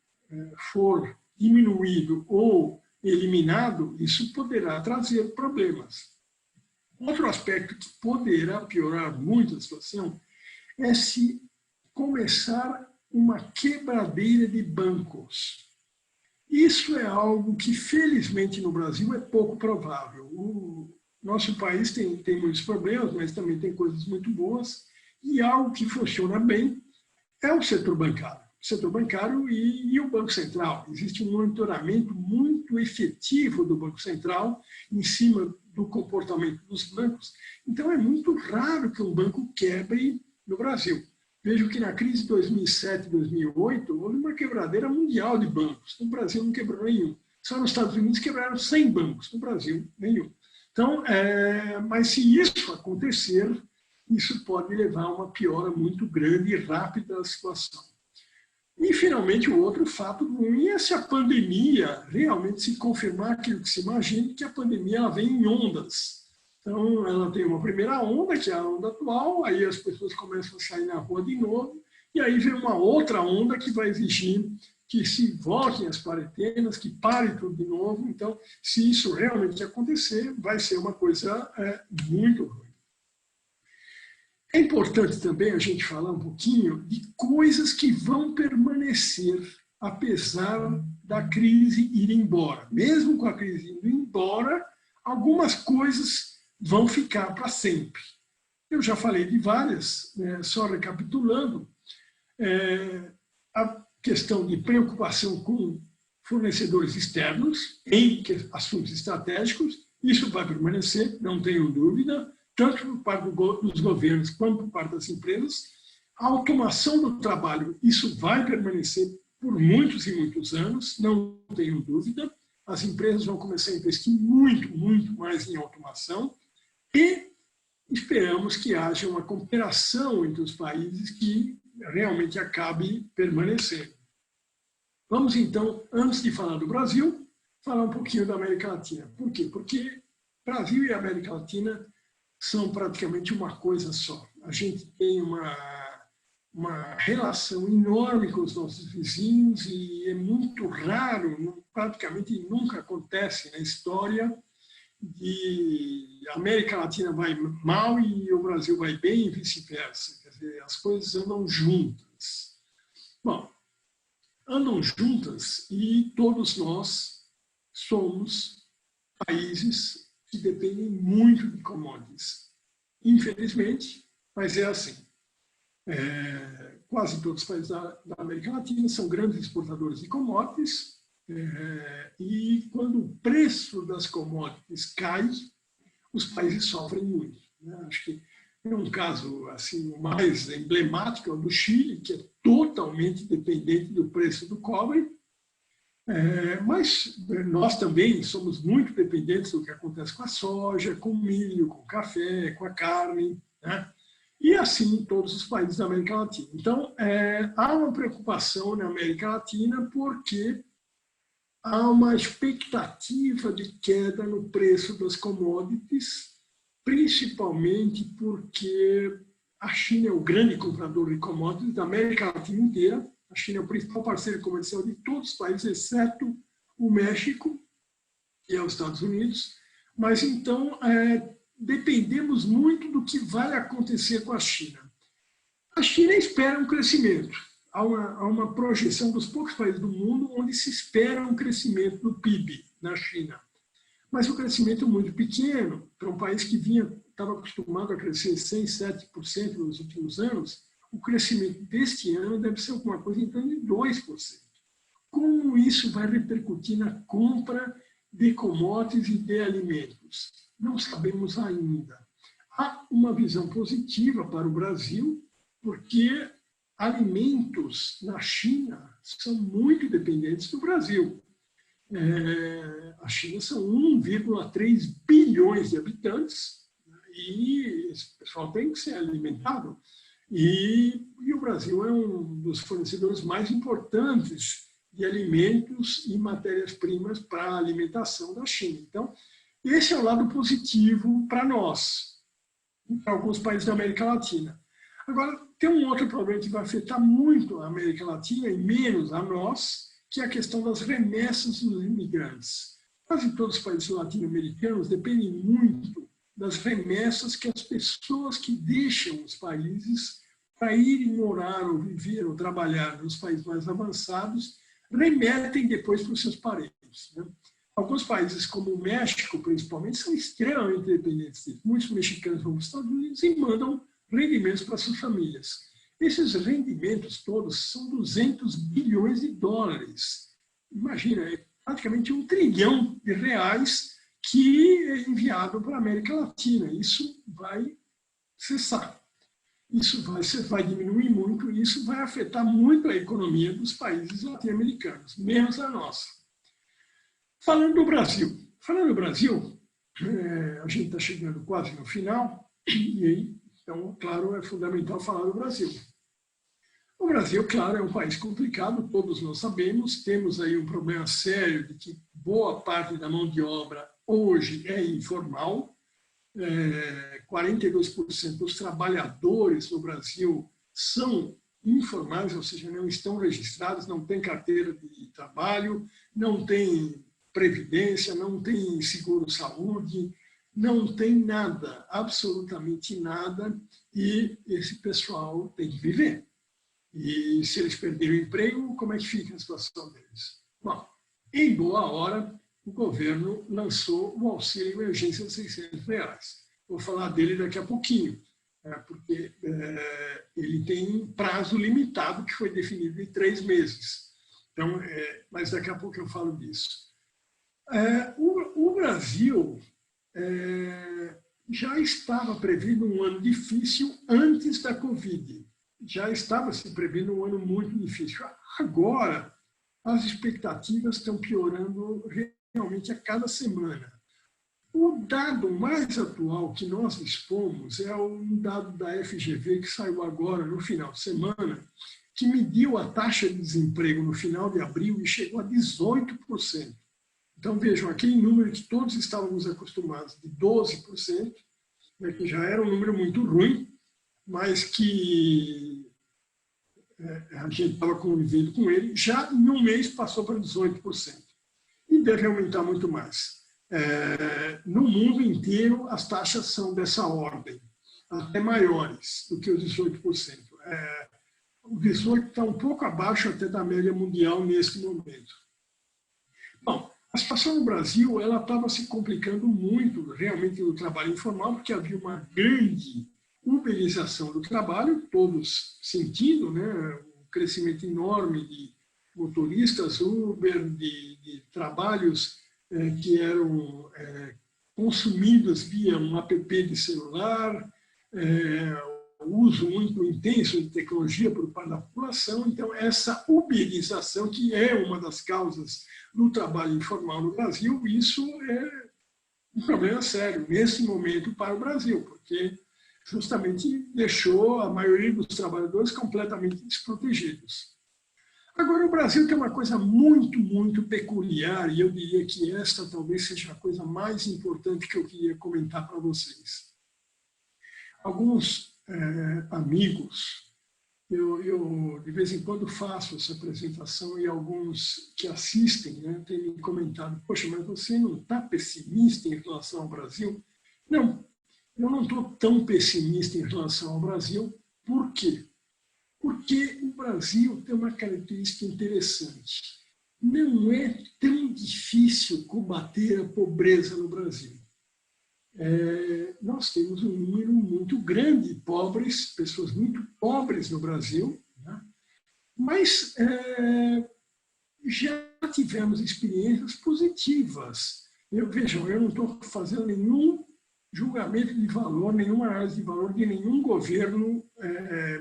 for diminuído ou eliminado, isso poderá trazer problemas. Outro aspecto que poderá piorar muito a situação é se começar uma quebradeira de bancos. Isso é algo que, felizmente, no Brasil é pouco provável. O nosso país tem muitos problemas, mas também tem coisas muito boas, e algo que funciona bem é o setor bancário. O setor bancário e o Banco Central. Existe um monitoramento muito efetivo do Banco Central em cima do comportamento dos bancos. Então, é muito raro que um banco quebre no Brasil. Vejo que na crise de 2007 e 2008 houve uma quebradeira mundial de bancos. No Brasil não quebrou nenhum. Só nos Estados Unidos quebraram 100 bancos, no Brasil nenhum. Então, mas se isso acontecer, isso pode levar a uma piora muito grande e rápida da situação. E, finalmente, o outro fato ruim é se a pandemia realmente se confirmar aquilo que se imagina, que a pandemia ela vem em ondas. Então, ela tem uma primeira onda, que é a onda atual, aí as pessoas começam a sair na rua de novo, e aí vem uma outra onda que vai exigir que se voltem as quarentenas, que pare tudo de novo. Então, se isso realmente acontecer, vai ser uma coisa muito ruim. É importante também a gente falar um pouquinho de coisas que vão permanecer apesar da crise ir embora. Mesmo com a crise indo embora, algumas coisas vão ficar para sempre. Eu já falei de várias, só recapitulando, a questão de preocupação com fornecedores externos em assuntos estratégicos, isso vai permanecer, não tenho dúvida, tanto por parte dos governos quanto por parte das empresas. A automação do trabalho, isso vai permanecer por muitos e muitos anos, não tenho dúvida. As empresas vão começar a investir muito, muito mais em automação e esperamos que haja uma cooperação entre os países que realmente acabe permanecendo. Vamos, então, antes de falar do Brasil, falar um pouquinho da América Latina. Por quê? Porque Brasil e América Latina são praticamente uma coisa só. A gente tem uma relação enorme com os nossos vizinhos e é muito raro, praticamente nunca acontece na história de a América Latina vai mal e o Brasil vai bem e vice-versa. Quer dizer, as coisas andam juntas. Bom, andam juntas e todos nós somos países que dependem muito de commodities. Infelizmente, mas é assim. Quase todos os países da América Latina são grandes exportadores de commodities e quando o preço das commodities cai, os países sofrem muito. Acho que é um caso assim, o mais emblemático é o do Chile, que é totalmente dependente do preço do cobre. Mas nós também somos muito dependentes do que acontece com a soja, com o milho, com o café, com a carne, né? E assim em todos os países da América Latina. Então, há uma preocupação na América Latina porque há uma expectativa de queda no preço das commodities, principalmente porque a China é o grande comprador de commodities da América Latina inteira. A China é o principal parceiro comercial de todos os países, exceto o México e os Estados Unidos. Mas, então, dependemos muito do que vai acontecer com a China. A China espera um crescimento. Há uma projeção dos poucos países do mundo onde se espera um crescimento do PIB na China. Mas o crescimento é muito pequeno. Para um país que estava acostumado a crescer 6%, 7% nos últimos anos, o crescimento deste ano deve ser alguma coisa em torno de 2%. Como isso vai repercutir na compra de commodities e de alimentos? Não sabemos ainda. Há uma visão positiva para o Brasil, porque alimentos na China são muito dependentes do Brasil. A China são 1,3 bilhões de habitantes e esse pessoal tem que ser alimentado. E o Brasil é um dos fornecedores mais importantes de alimentos e matérias-primas para a alimentação da China. Então, esse é o lado positivo para nós, para alguns países da América Latina. Agora, tem um outro problema que vai afetar muito a América Latina e menos a nós, que é a questão das remessas dos imigrantes. Quase todos os países latino-americanos dependem muito das remessas que as pessoas que deixam os países para irem morar ou viver ou trabalhar nos países mais avançados, remetem depois para os seus parentes, né? Alguns países, como o México, principalmente, são extremamente dependentes disso. Muitos mexicanos vão para os Estados Unidos e mandam rendimentos para suas famílias. Esses rendimentos todos são 200 bilhões de dólares. Imagina, é praticamente R$1 trilhão que é enviado para a América Latina. Isso vai cessar. Isso vai diminuir muito e isso vai afetar muito a economia dos países latino-americanos, menos a nossa. Falando do Brasil, a gente está chegando quase no final, e aí, então, claro, é fundamental falar do Brasil. O Brasil, claro, é um país complicado, todos nós sabemos, temos aí um problema sério de que boa parte da mão de obra hoje é informal, 42% dos trabalhadores no Brasil são informais, ou seja, não estão registrados, não têm carteira de trabalho, não têm previdência, não tem seguro-saúde, não tem nada, absolutamente nada, e esse pessoal tem que viver. E se eles perderem o emprego, como é que fica a situação deles? Bom, em boa hora, o governo lançou o auxílio emergência de R$600. Vou falar dele daqui a pouquinho, porque ele tem um prazo limitado que foi definido em 3 meses. Então, mas daqui a pouco eu falo disso. O Brasil já estava prevendo um ano difícil antes da Covid. Já estava se prevendo um ano muito difícil. Agora, as expectativas estão piorando realmente a cada semana. O dado mais atual que nós dispomos é um dado da FGV que saiu agora, no final de semana, que mediu a taxa de desemprego no final de abril e chegou a 18%. Então, vejam, aquele número que todos estávamos acostumados, de 12%, né, que já era um número muito ruim, mas que a gente estava convivendo com ele, já em um mês passou para 18%. E deve aumentar muito mais. No mundo inteiro, as taxas são dessa ordem, até maiores do que os 18%. O 18% está um pouco abaixo até da média mundial neste momento. Bom, a situação no Brasil ela estava se complicando muito realmente no trabalho informal, porque havia uma grande uberização do trabalho, todos sentindo, né, um crescimento enorme de motoristas Uber, de trabalhos que eram consumidos via um app de celular, o uso muito intenso de tecnologia por parte da população. Então, essa uberização, que é uma das causas do trabalho informal no Brasil, isso é um problema sério nesse momento para o Brasil, porque justamente deixou a maioria dos trabalhadores completamente desprotegidos. Agora, o Brasil tem uma coisa muito, muito peculiar, e eu diria que esta talvez seja a coisa mais importante que eu queria comentar para vocês. Alguns amigos, eu de vez em quando faço essa apresentação e alguns que assistem, né, têm me comentado: poxa, mas você não está pessimista em relação ao Brasil? Não, eu não estou tão pessimista em relação ao Brasil. Por quê? Porque o Brasil tem uma característica interessante. Não é tão difícil combater a pobreza no Brasil. Nós temos um número muito grande de pobres, pessoas muito pobres no Brasil, né? Mas já tivemos experiências positivas. Vejam, eu não estou fazendo nenhum julgamento de valor, nenhuma análise de valor de nenhum governo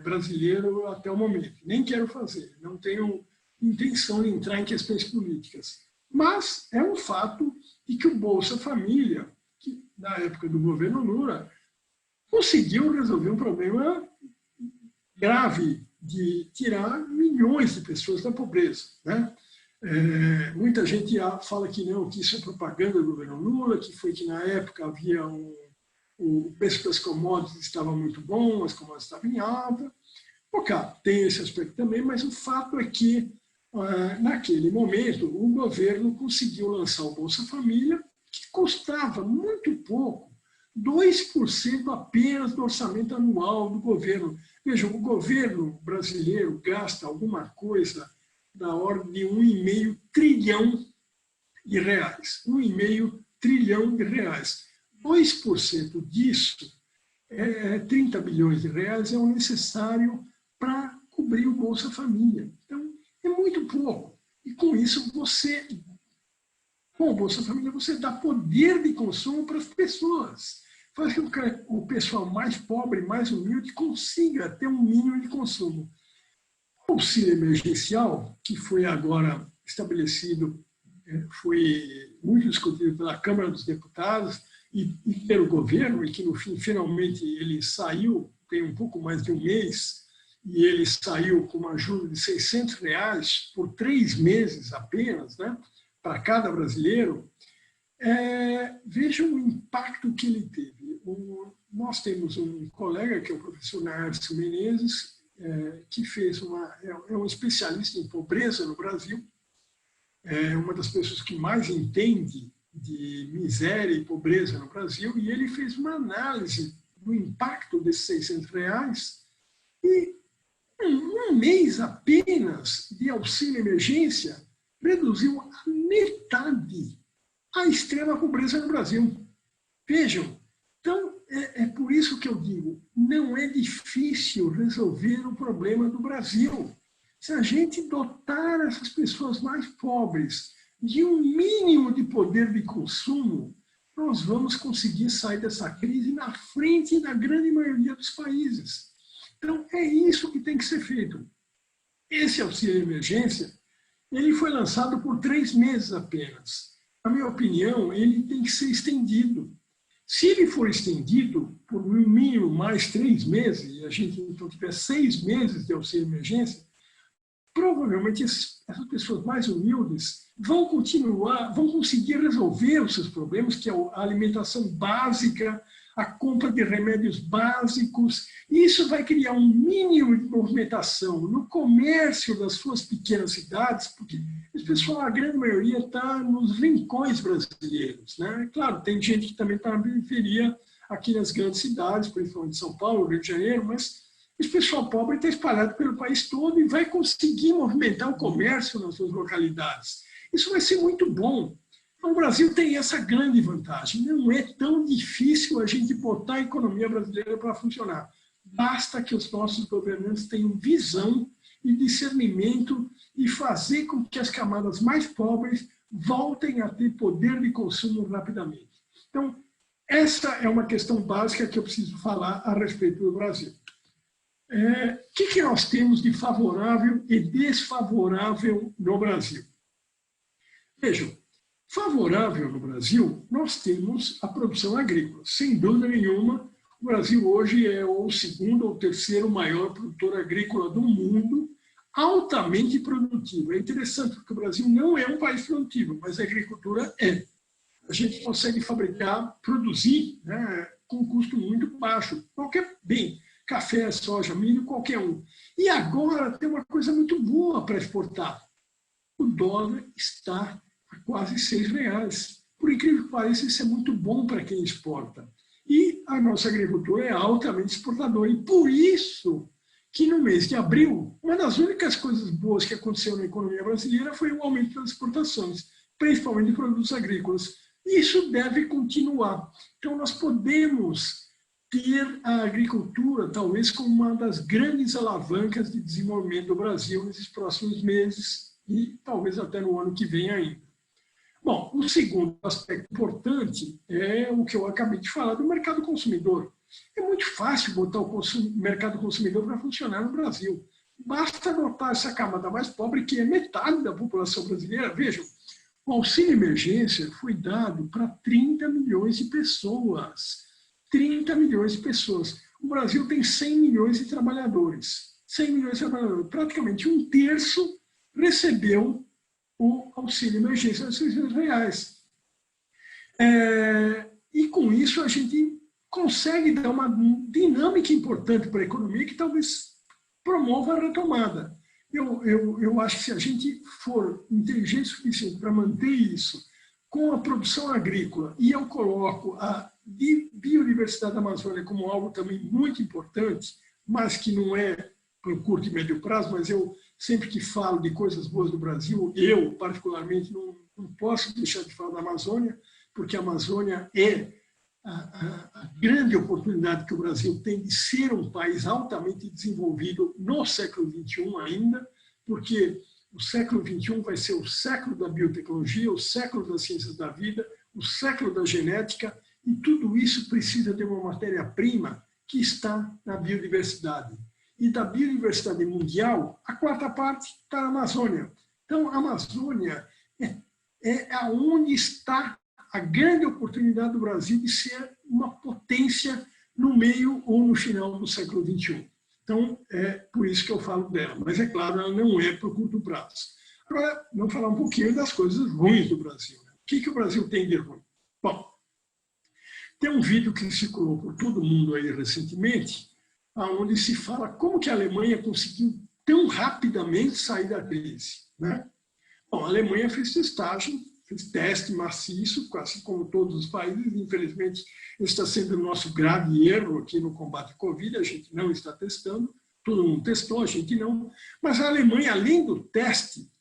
brasileiro até o momento. Nem quero fazer, não tenho intenção de entrar em questões políticas. Mas é um fato de que o Bolsa Família, que na época do governo Lula, conseguiu resolver um problema grave de tirar milhões de pessoas da pobreza, né? Muita gente fala que não, que isso é propaganda do governo Lula, que foi que na época havia o preço das commodities estava muito bom, as commodities estavam em alta. Ok, tem esse aspecto também, mas o fato é que, naquele momento, o governo conseguiu lançar o Bolsa Família, que custava muito pouco, 2% apenas do orçamento anual do governo. Vejam, o governo brasileiro gasta alguma coisa da ordem de 1,5 trilhão de reais. 1,5 trilhão de reais. 2% disso, 30 bilhões de reais, é o necessário para cobrir o Bolsa Família. Então, é muito pouco. E com isso, com o Bolsa Família, você dá poder de consumo para as pessoas. Faz com que o pessoal mais pobre, mais humilde, consiga ter um mínimo de consumo. O auxílio emergencial, que foi agora estabelecido, foi muito discutido pela Câmara dos Deputados e pelo governo, e que, no fim, finalmente, ele saiu, tem um pouco mais de um mês, e ele saiu com uma ajuda de R$600 por 3 meses apenas, né, para cada brasileiro. Vejam o impacto que ele teve. Nós temos um colega, que é o professor Naércio Menezes, que é um especialista em pobreza no Brasil, é uma das pessoas que mais entende de miséria e pobreza no Brasil, e ele fez uma análise do impacto desses R$600 e um mês apenas de auxílio emergência reduziu a metade a extrema pobreza no Brasil. Vejam, então é por isso que eu digo, não é difícil resolver o problema do Brasil. Se a gente dotar essas pessoas mais pobres de um mínimo de poder de consumo, nós vamos conseguir sair dessa crise na frente da grande maioria dos países. Então, é isso que tem que ser feito. Esse auxílio de emergência, ele foi lançado por 3 meses apenas. Na minha opinião, ele tem que ser estendido. Se ele for estendido por no mínimo mais 3 meses, e a gente então tiver 6 meses de auxílio de emergência, provavelmente essas pessoas mais humildes vão conseguir resolver os seus problemas, que é a alimentação básica, a compra de remédios básicos. E isso vai criar um mínimo de movimentação no comércio das suas pequenas cidades, porque esse pessoal, a grande maioria, está nos rincões brasileiros, né? Claro, tem gente que também está na periferia, aqui nas grandes cidades, principalmente São Paulo, Rio de Janeiro, mas esse pessoal pobre está espalhado pelo país todo e vai conseguir movimentar o comércio nas suas localidades. Isso vai ser muito bom. Então, o Brasil tem essa grande vantagem. Não é tão difícil a gente botar a economia brasileira para funcionar. Basta que os nossos governantes tenham visão e discernimento e fazer com que as camadas mais pobres voltem a ter poder de consumo rapidamente. Então, essa é uma questão básica que eu preciso falar a respeito do Brasil. O que nós temos de favorável e desfavorável no Brasil? Vejam, favorável no Brasil, nós temos a produção agrícola. Sem dúvida nenhuma, o Brasil hoje é o 2º ou 3º maior produtor agrícola do mundo, altamente produtivo. É interessante, porque o Brasil não é um país produtivo, mas a agricultura é. A gente consegue fabricar, produzir, né, com um custo muito baixo. Qualquer bem, café, soja, milho, qualquer um. E agora tem uma coisa muito boa para exportar. O dólar está a quase R$6. Por incrível que pareça, isso é muito bom para quem exporta. E a nossa agricultura é altamente exportadora. E por isso que no mês de abril, uma das únicas coisas boas que aconteceu na economia brasileira foi o aumento das exportações, principalmente de produtos agrícolas. Isso deve continuar. Então, nós podemos ter a agricultura, talvez, como uma das grandes alavancas de desenvolvimento do Brasil nesses próximos meses e talvez até no ano que vem ainda. Bom, o segundo aspecto importante é o que eu acabei de falar do mercado consumidor. É muito fácil botar o mercado consumidor para funcionar no Brasil. Basta notar essa camada mais pobre, que é metade da população brasileira. Vejam, o auxílio emergência foi dado para 30 milhões de pessoas. 30 milhões de pessoas. O Brasil tem 100 milhões de trabalhadores. 100 milhões de trabalhadores. Praticamente 1/3 recebeu o auxílio emergência de R$600. E com isso a gente consegue dar uma dinâmica importante para a economia que talvez promova a retomada. Eu acho que se a gente for inteligente o suficiente para manter isso com a produção agrícola, e eu coloco a biodiversidade da Amazônia como algo também muito importante, mas que não é para o curto e médio prazo, mas eu sempre que falo de coisas boas do Brasil, eu particularmente não posso deixar de falar da Amazônia, porque a Amazônia é a grande oportunidade que o Brasil tem de ser um país altamente desenvolvido no século XXI ainda, porque o século XXI vai ser o século da biotecnologia, o século das ciências da vida, o século da genética, e tudo isso precisa de uma matéria-prima que está na biodiversidade. E da biodiversidade mundial, a quarta parte está na Amazônia. Então, a Amazônia é onde está a grande oportunidade do Brasil de ser uma potência no meio ou no final do século XXI. Então, é por isso que eu falo dela. Mas, é claro, ela não é para o curto prazo. Agora, vamos falar um pouquinho das coisas ruins do Brasil. O que o Brasil tem de ruim? Bom, tem um vídeo que circulou por todo mundo aí recentemente, onde se fala como que a Alemanha conseguiu tão rapidamente sair da crise, né? Bom, a Alemanha fez testagem, fez teste maciço, assim como todos os países. Infelizmente, esse está sendo o nosso grave erro aqui no combate à Covid. A gente não está testando, todo mundo testou, a gente não. Mas a Alemanha, além do teste,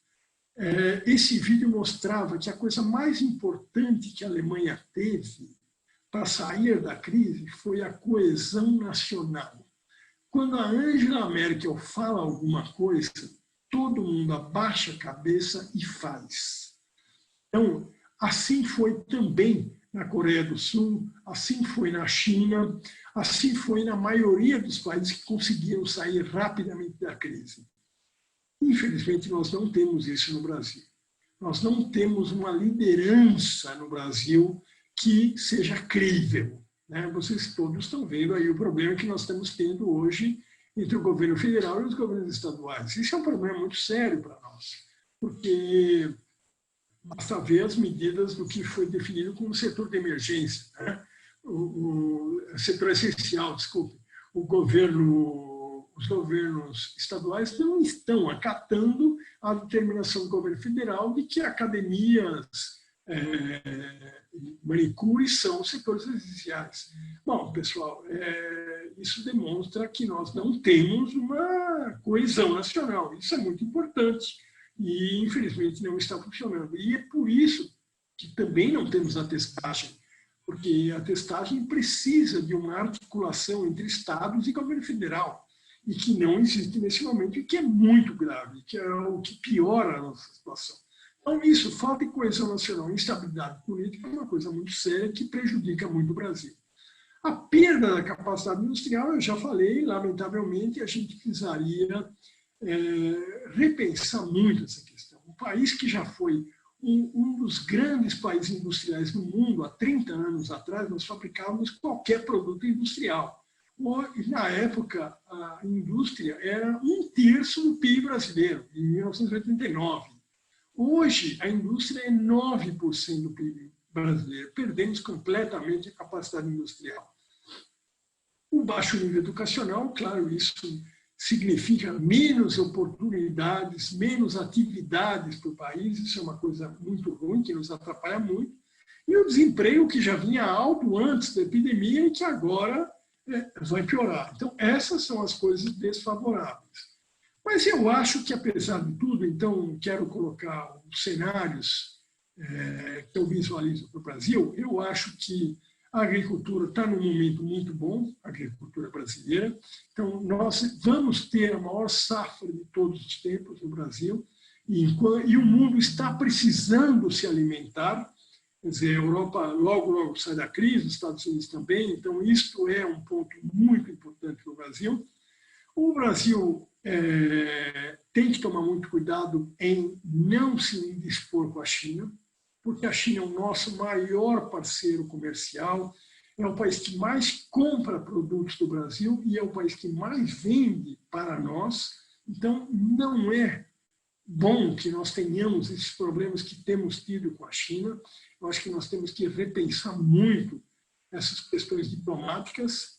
esse vídeo mostrava que a coisa mais importante que a Alemanha teve para sair da crise foi a coesão nacional. Quando a Angela Merkel fala alguma coisa, todo mundo abaixa a cabeça e faz. Então, assim foi também na Coreia do Sul, assim foi na China, assim foi na maioria dos países que conseguiram sair rapidamente da crise. Infelizmente, nós não temos isso no Brasil. Nós não temos uma liderança no Brasil que seja crível, né? Vocês todos estão vendo aí o problema que nós estamos tendo hoje entre o governo federal e os governos estaduais. Isso é um problema muito sério para nós, porque basta ver as medidas do que foi definido como setor de emergência, né? O setor essencial, desculpe. Os governos estaduais não estão acatando a determinação do governo federal de que academias, manicures são setores essenciais. Bom, pessoal, isso demonstra que nós não temos uma coesão nacional. Isso é muito importante e, infelizmente, não está funcionando. E é por isso que também não temos a testagem, porque a testagem precisa de uma articulação entre estados e governo federal, e que não existe nesse momento, e que é muito grave, que é o que piora a nossa situação. Então, isso, falta de coesão nacional e instabilidade política é uma coisa muito séria que prejudica muito o Brasil. A perda da capacidade industrial, eu já falei, lamentavelmente, a gente precisaria repensar muito essa questão. Um país que já foi um dos grandes países industriais do mundo, há 30 anos atrás, nós fabricávamos qualquer produto industrial. Na época, a indústria era 1/3 do PIB brasileiro, em 1989. Hoje, a indústria é 9% do PIB brasileiro. Perdemos completamente a capacidade industrial. O baixo nível educacional, claro, isso significa menos oportunidades, menos atividades para o país. Isso é uma coisa muito ruim, que nos atrapalha muito. E o desemprego, que já vinha alto antes da epidemia e que agora vai piorar. Então, essas são as coisas desfavoráveis. Mas eu acho que, apesar de tudo, então, quero colocar os cenários que eu visualizo para o Brasil. Eu acho que a agricultura está num momento muito bom, a agricultura brasileira. Então, nós vamos ter a maior safra de todos os tempos no Brasil, e o mundo está precisando se alimentar. Quer dizer, a Europa logo sai da crise, os Estados Unidos também. Então, isto é um ponto muito importante para o Brasil. O Brasil tem que tomar muito cuidado em não se indispor com a China, porque a China é o nosso maior parceiro comercial, é o país que mais compra produtos do Brasil e é o país que mais vende para nós. Então, não é bom que nós tenhamos esses problemas que temos tido com a China. Eu acho que nós temos que repensar muito essas questões diplomáticas.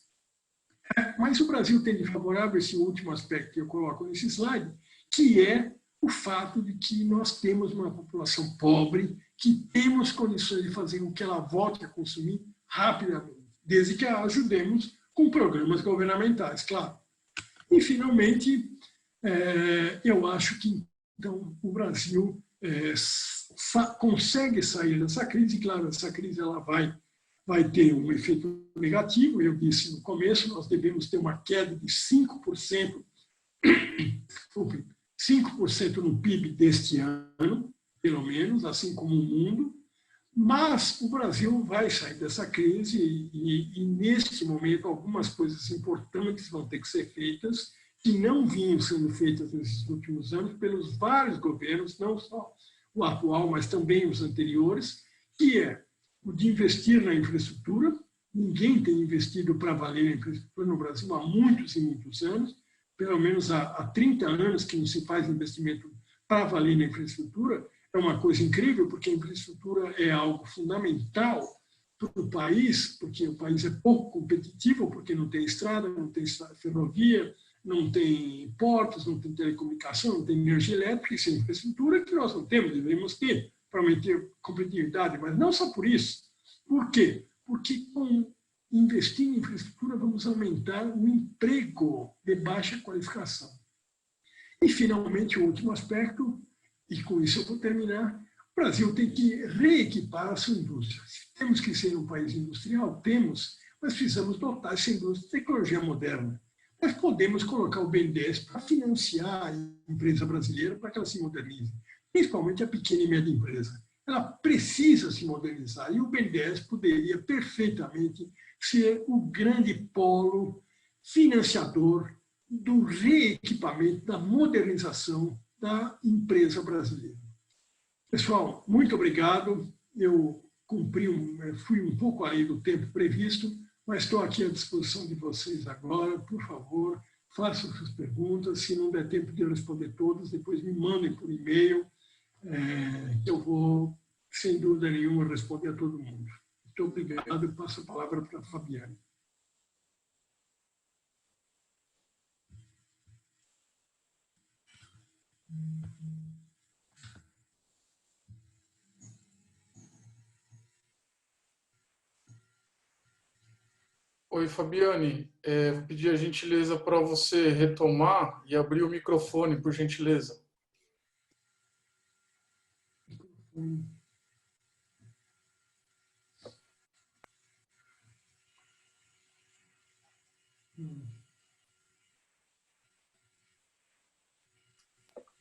Mas o Brasil tem de favorável esse último aspecto que eu coloco nesse slide, que é o fato de que nós temos uma população pobre, que temos condições de fazer com que ela volte a consumir rapidamente, desde que a ajudemos com programas governamentais, claro. E, finalmente, eu acho que então, o Brasil consegue sair dessa crise. Claro, essa crise ela vai ter um efeito negativo. Eu disse no começo, nós devemos ter uma queda de 5%, 5% no PIB deste ano, pelo menos, assim como o mundo. Mas o Brasil vai sair dessa crise e neste momento, algumas coisas importantes vão ter que ser feitas, que não vinham sendo feitas nesses últimos anos pelos vários governos, não só o atual, mas também os anteriores, que é o de investir na infraestrutura. Ninguém tem investido para valer na infraestrutura no Brasil há muitos e muitos anos, pelo menos há 30 anos que não se faz investimento para valer na infraestrutura. É uma coisa incrível, porque a infraestrutura é algo fundamental para o país, porque o país é pouco competitivo, porque não tem estrada, não tem ferrovia, não tem portos, não tem telecomunicação, não tem energia elétrica. Isso é infraestrutura que nós não temos, devemos ter para manter competitividade, mas não só por isso. Por quê? Porque com investir em infraestrutura vamos aumentar o emprego de baixa qualificação. E, finalmente, o último aspecto, e com isso eu vou terminar, o Brasil tem que reequipar a sua indústria. Temos que ser um país industrial? Temos, mas precisamos dotar essa indústria de tecnologia moderna. Nós podemos colocar o BNDES para financiar a empresa brasileira para que ela se modernize, principalmente a pequena e média empresa. Ela precisa se modernizar e o BNDES poderia perfeitamente ser o grande polo financiador do reequipamento, da modernização da empresa brasileira. Pessoal, muito obrigado. Eu fui um pouco além do tempo previsto, mas estou aqui à disposição de vocês agora. Por favor, façam suas perguntas. Se não der tempo de eu responder todas, depois me mandem por e-mail, que eu vou, sem dúvida nenhuma, responder a todo mundo. Muito obrigado. Eu passo a palavra para a Fabiane. Oi, Fabiane. Vou pedir a gentileza para você retomar e abrir o microfone, por gentileza.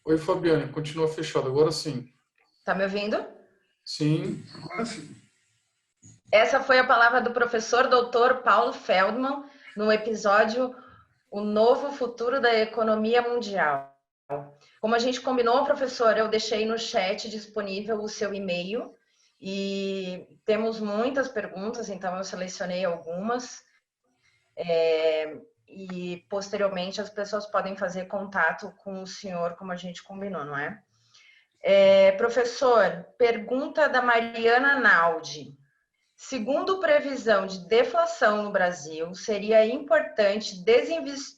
Oi, Fabiane. Continua fechado. Agora sim. Está me ouvindo? Sim. Agora sim. Essa foi a palavra do professor doutor Paulo Feldman no episódio O Novo Futuro da Economia Mundial. Como a gente combinou, professor, eu deixei no chat disponível o seu e-mail e temos muitas perguntas, então eu selecionei algumas e posteriormente as pessoas podem fazer contato com o senhor, como a gente combinou, não é? Professor, pergunta da Mariana Naldi. Segundo previsão de deflação no Brasil, seria importante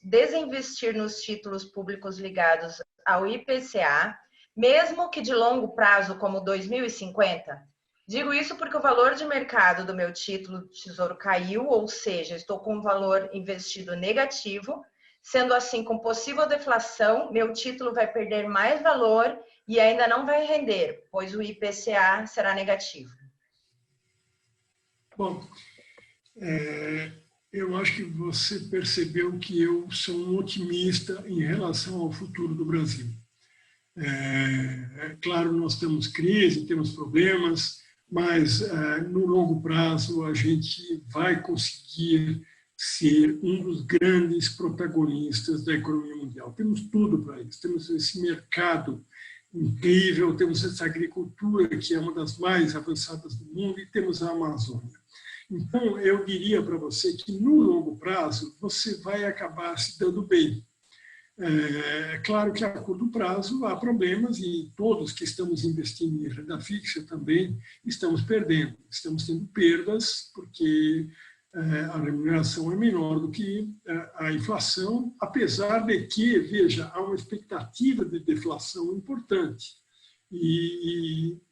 desinvestir nos títulos públicos ligados ao IPCA, mesmo que de longo prazo, como 2050? Digo isso porque o valor de mercado do meu título do Tesouro caiu, ou seja, estou com um valor investido negativo. Sendo assim, com possível deflação, meu título vai perder mais valor e ainda não vai render, pois o IPCA será negativo. Bom, eu acho que você percebeu que eu sou um otimista em relação ao futuro do Brasil. Claro, nós temos crise, temos problemas, mas no longo prazo a gente vai conseguir ser um dos grandes protagonistas da economia mundial. Temos tudo para isso, temos esse mercado incrível, temos essa agricultura que é uma das mais avançadas do mundo e temos a Amazônia. Então, eu diria para você que, no longo prazo, você vai acabar se dando bem. É claro que a curto prazo há problemas e todos que estamos investindo em renda fixa também estamos perdendo. Estamos tendo perdas porque a remuneração é menor do que a inflação, apesar de que, veja, há uma expectativa de deflação importante.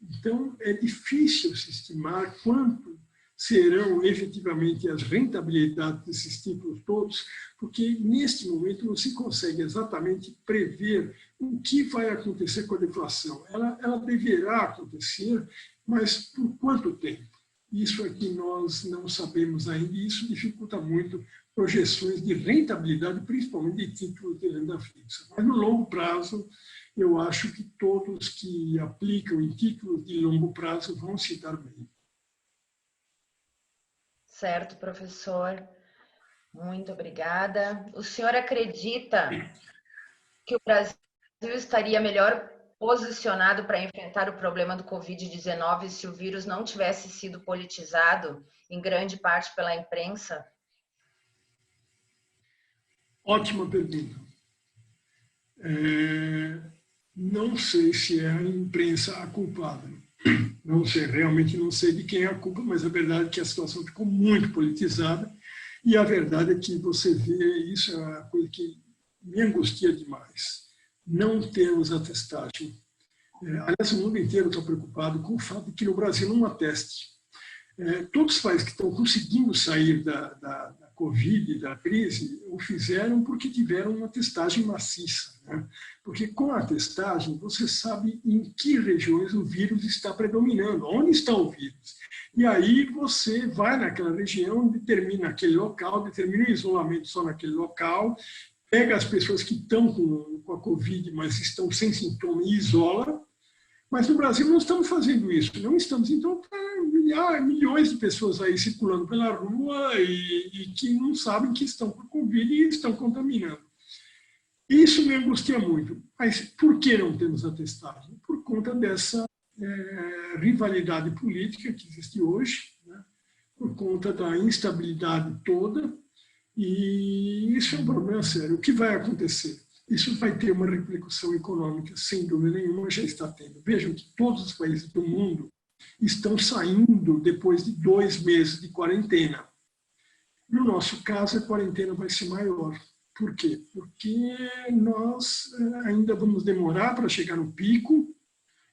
Então, é difícil se estimar quanto serão efetivamente as rentabilidades desses títulos todos, porque neste momento não se consegue exatamente prever o que vai acontecer com a deflação. Ela deverá acontecer, mas por quanto tempo? Isso é que nós não sabemos ainda, e isso dificulta muito projeções de rentabilidade, principalmente de títulos de renda fixa. Mas no longo prazo, eu acho que todos que aplicam em títulos de longo prazo vão se dar bem. Certo, professor. Muito obrigada. O senhor acredita que o Brasil estaria melhor posicionado para enfrentar o problema do Covid-19 se o vírus não tivesse sido politizado, em grande parte pela imprensa? Ótima pergunta. Não sei se é a imprensa a culpada. Não sei, realmente não sei de quem é a culpa, mas a verdade é que a situação ficou muito politizada e a verdade é que você vê, isso é uma coisa que me angustia demais. Não temos a testagem. Aliás, o mundo inteiro está preocupado com o fato de que no Brasil não há teste. Todos os países que estão conseguindo sair da Covid, da crise, o fizeram porque tiveram uma testagem maciça, né? Porque com a testagem você sabe em que regiões o vírus está predominando, onde está o vírus. E aí você vai naquela região, determina aquele local, determina o isolamento só naquele local, pega as pessoas que estão com a Covid, mas estão sem sintoma e isola. Mas no Brasil não estamos fazendo isso, não estamos. Então, há milhões de pessoas aí circulando pela rua e que não sabem que estão com Covid e estão contaminando. Isso me angustia muito. Mas por que não temos a testagem? Por conta dessa rivalidade política que existe hoje, né? Por conta da instabilidade toda, e isso é um problema sério. O que vai acontecer? Isso vai ter uma repercussão econômica, sem dúvida nenhuma, já está tendo. Vejam que todos os países do mundo estão saindo depois de 2 meses de quarentena. No nosso caso, a quarentena vai ser maior. Por quê? Porque nós ainda vamos demorar para chegar no pico,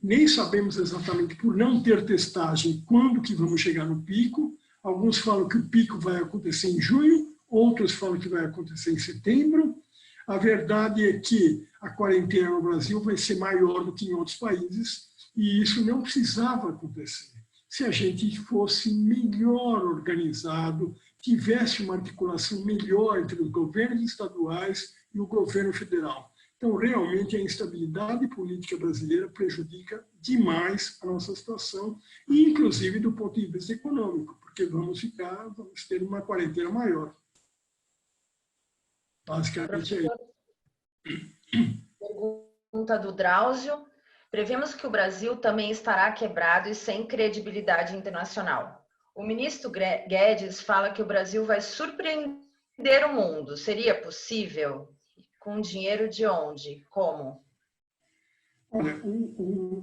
nem sabemos exatamente, por não ter testagem, quando que vamos chegar no pico. Alguns falam que o pico vai acontecer em junho, outros falam que vai acontecer em setembro. A verdade é que a quarentena no Brasil vai ser maior do que em outros países e isso não precisava acontecer. Se a gente fosse melhor organizado, tivesse uma articulação melhor entre os governos estaduais e o governo federal. Então, realmente, a instabilidade política brasileira prejudica demais a nossa situação, inclusive do ponto de vista econômico, porque vamos ter uma quarentena maior. Basicamente é isso. Pergunta do Drauzio. Prevemos que o Brasil também estará quebrado e sem credibilidade internacional. O ministro Guedes fala que o Brasil vai surpreender o mundo. Seria possível? Com dinheiro de onde? Como? Olha,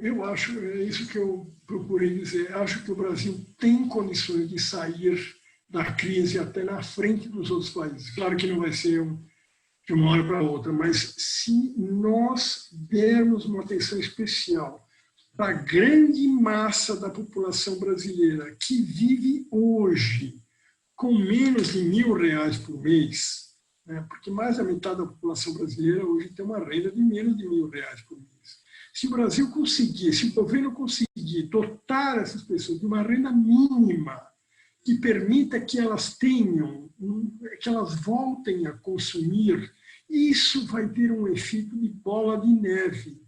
eu acho, é isso que eu procurei dizer, acho que o Brasil tem condições de sair da crise até na frente dos outros países. Claro que não vai ser de uma hora para outra, mas se nós dermos uma atenção especial para a grande massa da população brasileira que vive hoje com menos de R$1.000 por mês, né, porque mais da metade da população brasileira hoje tem uma renda de menos de R$1.000 por mês. Se o Brasil conseguir, se o governo conseguir dotar essas pessoas de uma renda mínima que permita que elas tenham, que elas voltem a consumir, isso vai ter um efeito de bola de neve.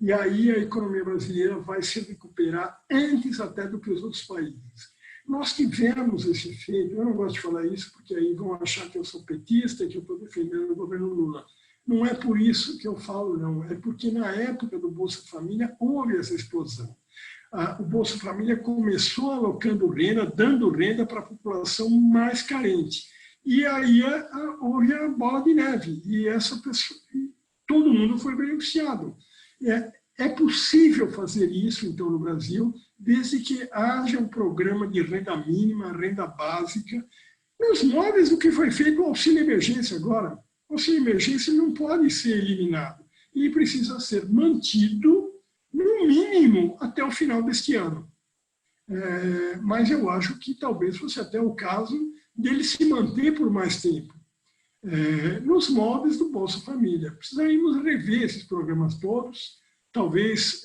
E aí a economia brasileira vai se recuperar antes até do que os outros países. Nós tivemos esse efeito, eu não gosto de falar isso porque aí vão achar que eu sou petista, que eu estou defendendo o governo Lula. Não é por isso que eu falo, não. É porque na época do Bolsa Família houve essa explosão. O Bolsa Família começou alocando renda, dando renda para a população mais carente. E aí houve a bola de neve. E essa pessoa, todo mundo foi beneficiado. É possível fazer isso, então, no Brasil, desde que haja um programa de renda mínima, renda básica. Nos moldes do que foi feito o auxílio emergência agora. O auxílio emergência não pode ser eliminado. Ele precisa ser mantido, no mínimo, até o final deste ano. Mas eu acho que talvez fosse até o caso dele se manter por mais tempo. Nos moldes do Bolsa Família. Precisaríamos rever esses programas todos. Talvez,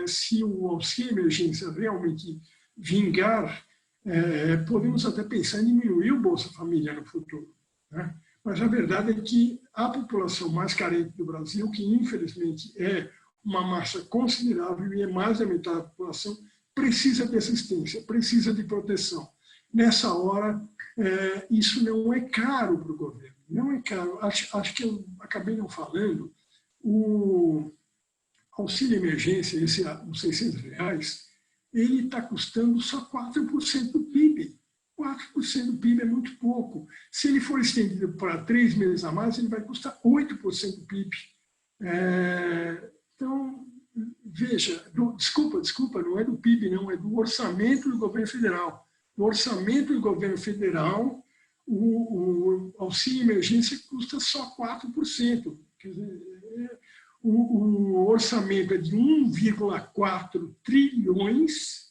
se o auxílio emergência realmente vingar, podemos até pensar em diminuir o Bolsa Família no futuro. Né? Mas a verdade é que a população mais carente do Brasil, que infelizmente é uma massa considerável e é mais da metade da população, precisa de assistência, precisa de proteção. Nessa hora, isso não é caro para o governo. Não é caro. Acho que eu acabei não falando. O auxílio emergência, os R$600, ele está custando só 4% do PIB. 4% do PIB é muito pouco. Se ele for estendido para 3 meses a mais, ele vai custar 8% do PIB. Então, veja, desculpa, não é do PIB, não, é do orçamento do governo federal. No orçamento do governo federal, o auxílio emergência custa só 4%. Quer dizer, o orçamento é de 1,4 trilhões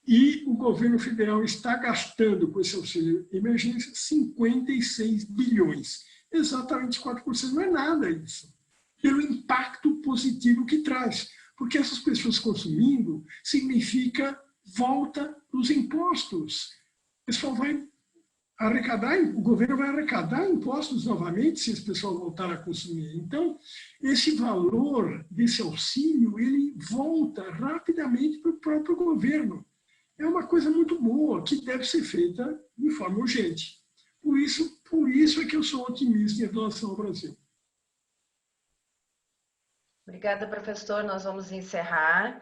e o governo federal está gastando com esse auxílio emergência 56 bilhões. Exatamente 4%, não é nada isso. Pelo impacto positivo que traz. Porque essas pessoas consumindo significa volta dos impostos. O pessoal vai arrecadar, o governo vai arrecadar impostos novamente se esse pessoal voltar a consumir. Então, esse valor desse auxílio, ele volta rapidamente para o próprio governo. É uma coisa muito boa, que deve ser feita de forma urgente. Por isso é que eu sou otimista em relação ao Brasil. Obrigada, professor. Nós vamos encerrar.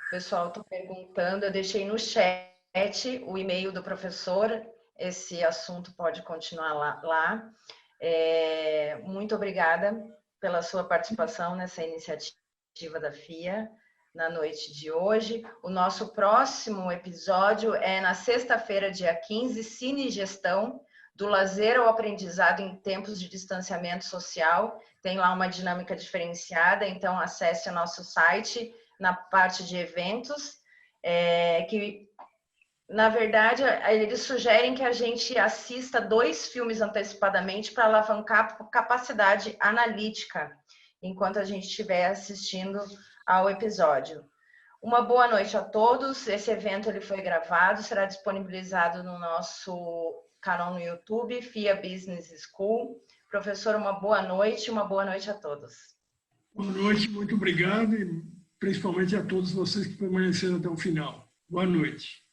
O pessoal está perguntando, eu deixei no chat o e-mail do professor. Esse assunto pode continuar lá. Muito obrigada pela sua participação nessa iniciativa da FIA na noite de hoje. O nosso próximo episódio é na sexta-feira, dia 15, Cine Gestão, do lazer ao aprendizado em tempos de distanciamento social. Tem lá uma dinâmica diferenciada, então acesse o nosso site na parte de eventos, que na verdade, eles sugerem que a gente assista 2 filmes antecipadamente para alavancar a capacidade analítica, enquanto a gente estiver assistindo ao episódio. Uma boa noite a todos. Esse evento ele foi gravado, será disponibilizado no nosso canal no YouTube, FIA Business School. Professor, uma boa noite a todos. Boa noite, muito obrigado e principalmente a todos vocês que permaneceram até o final. Boa noite.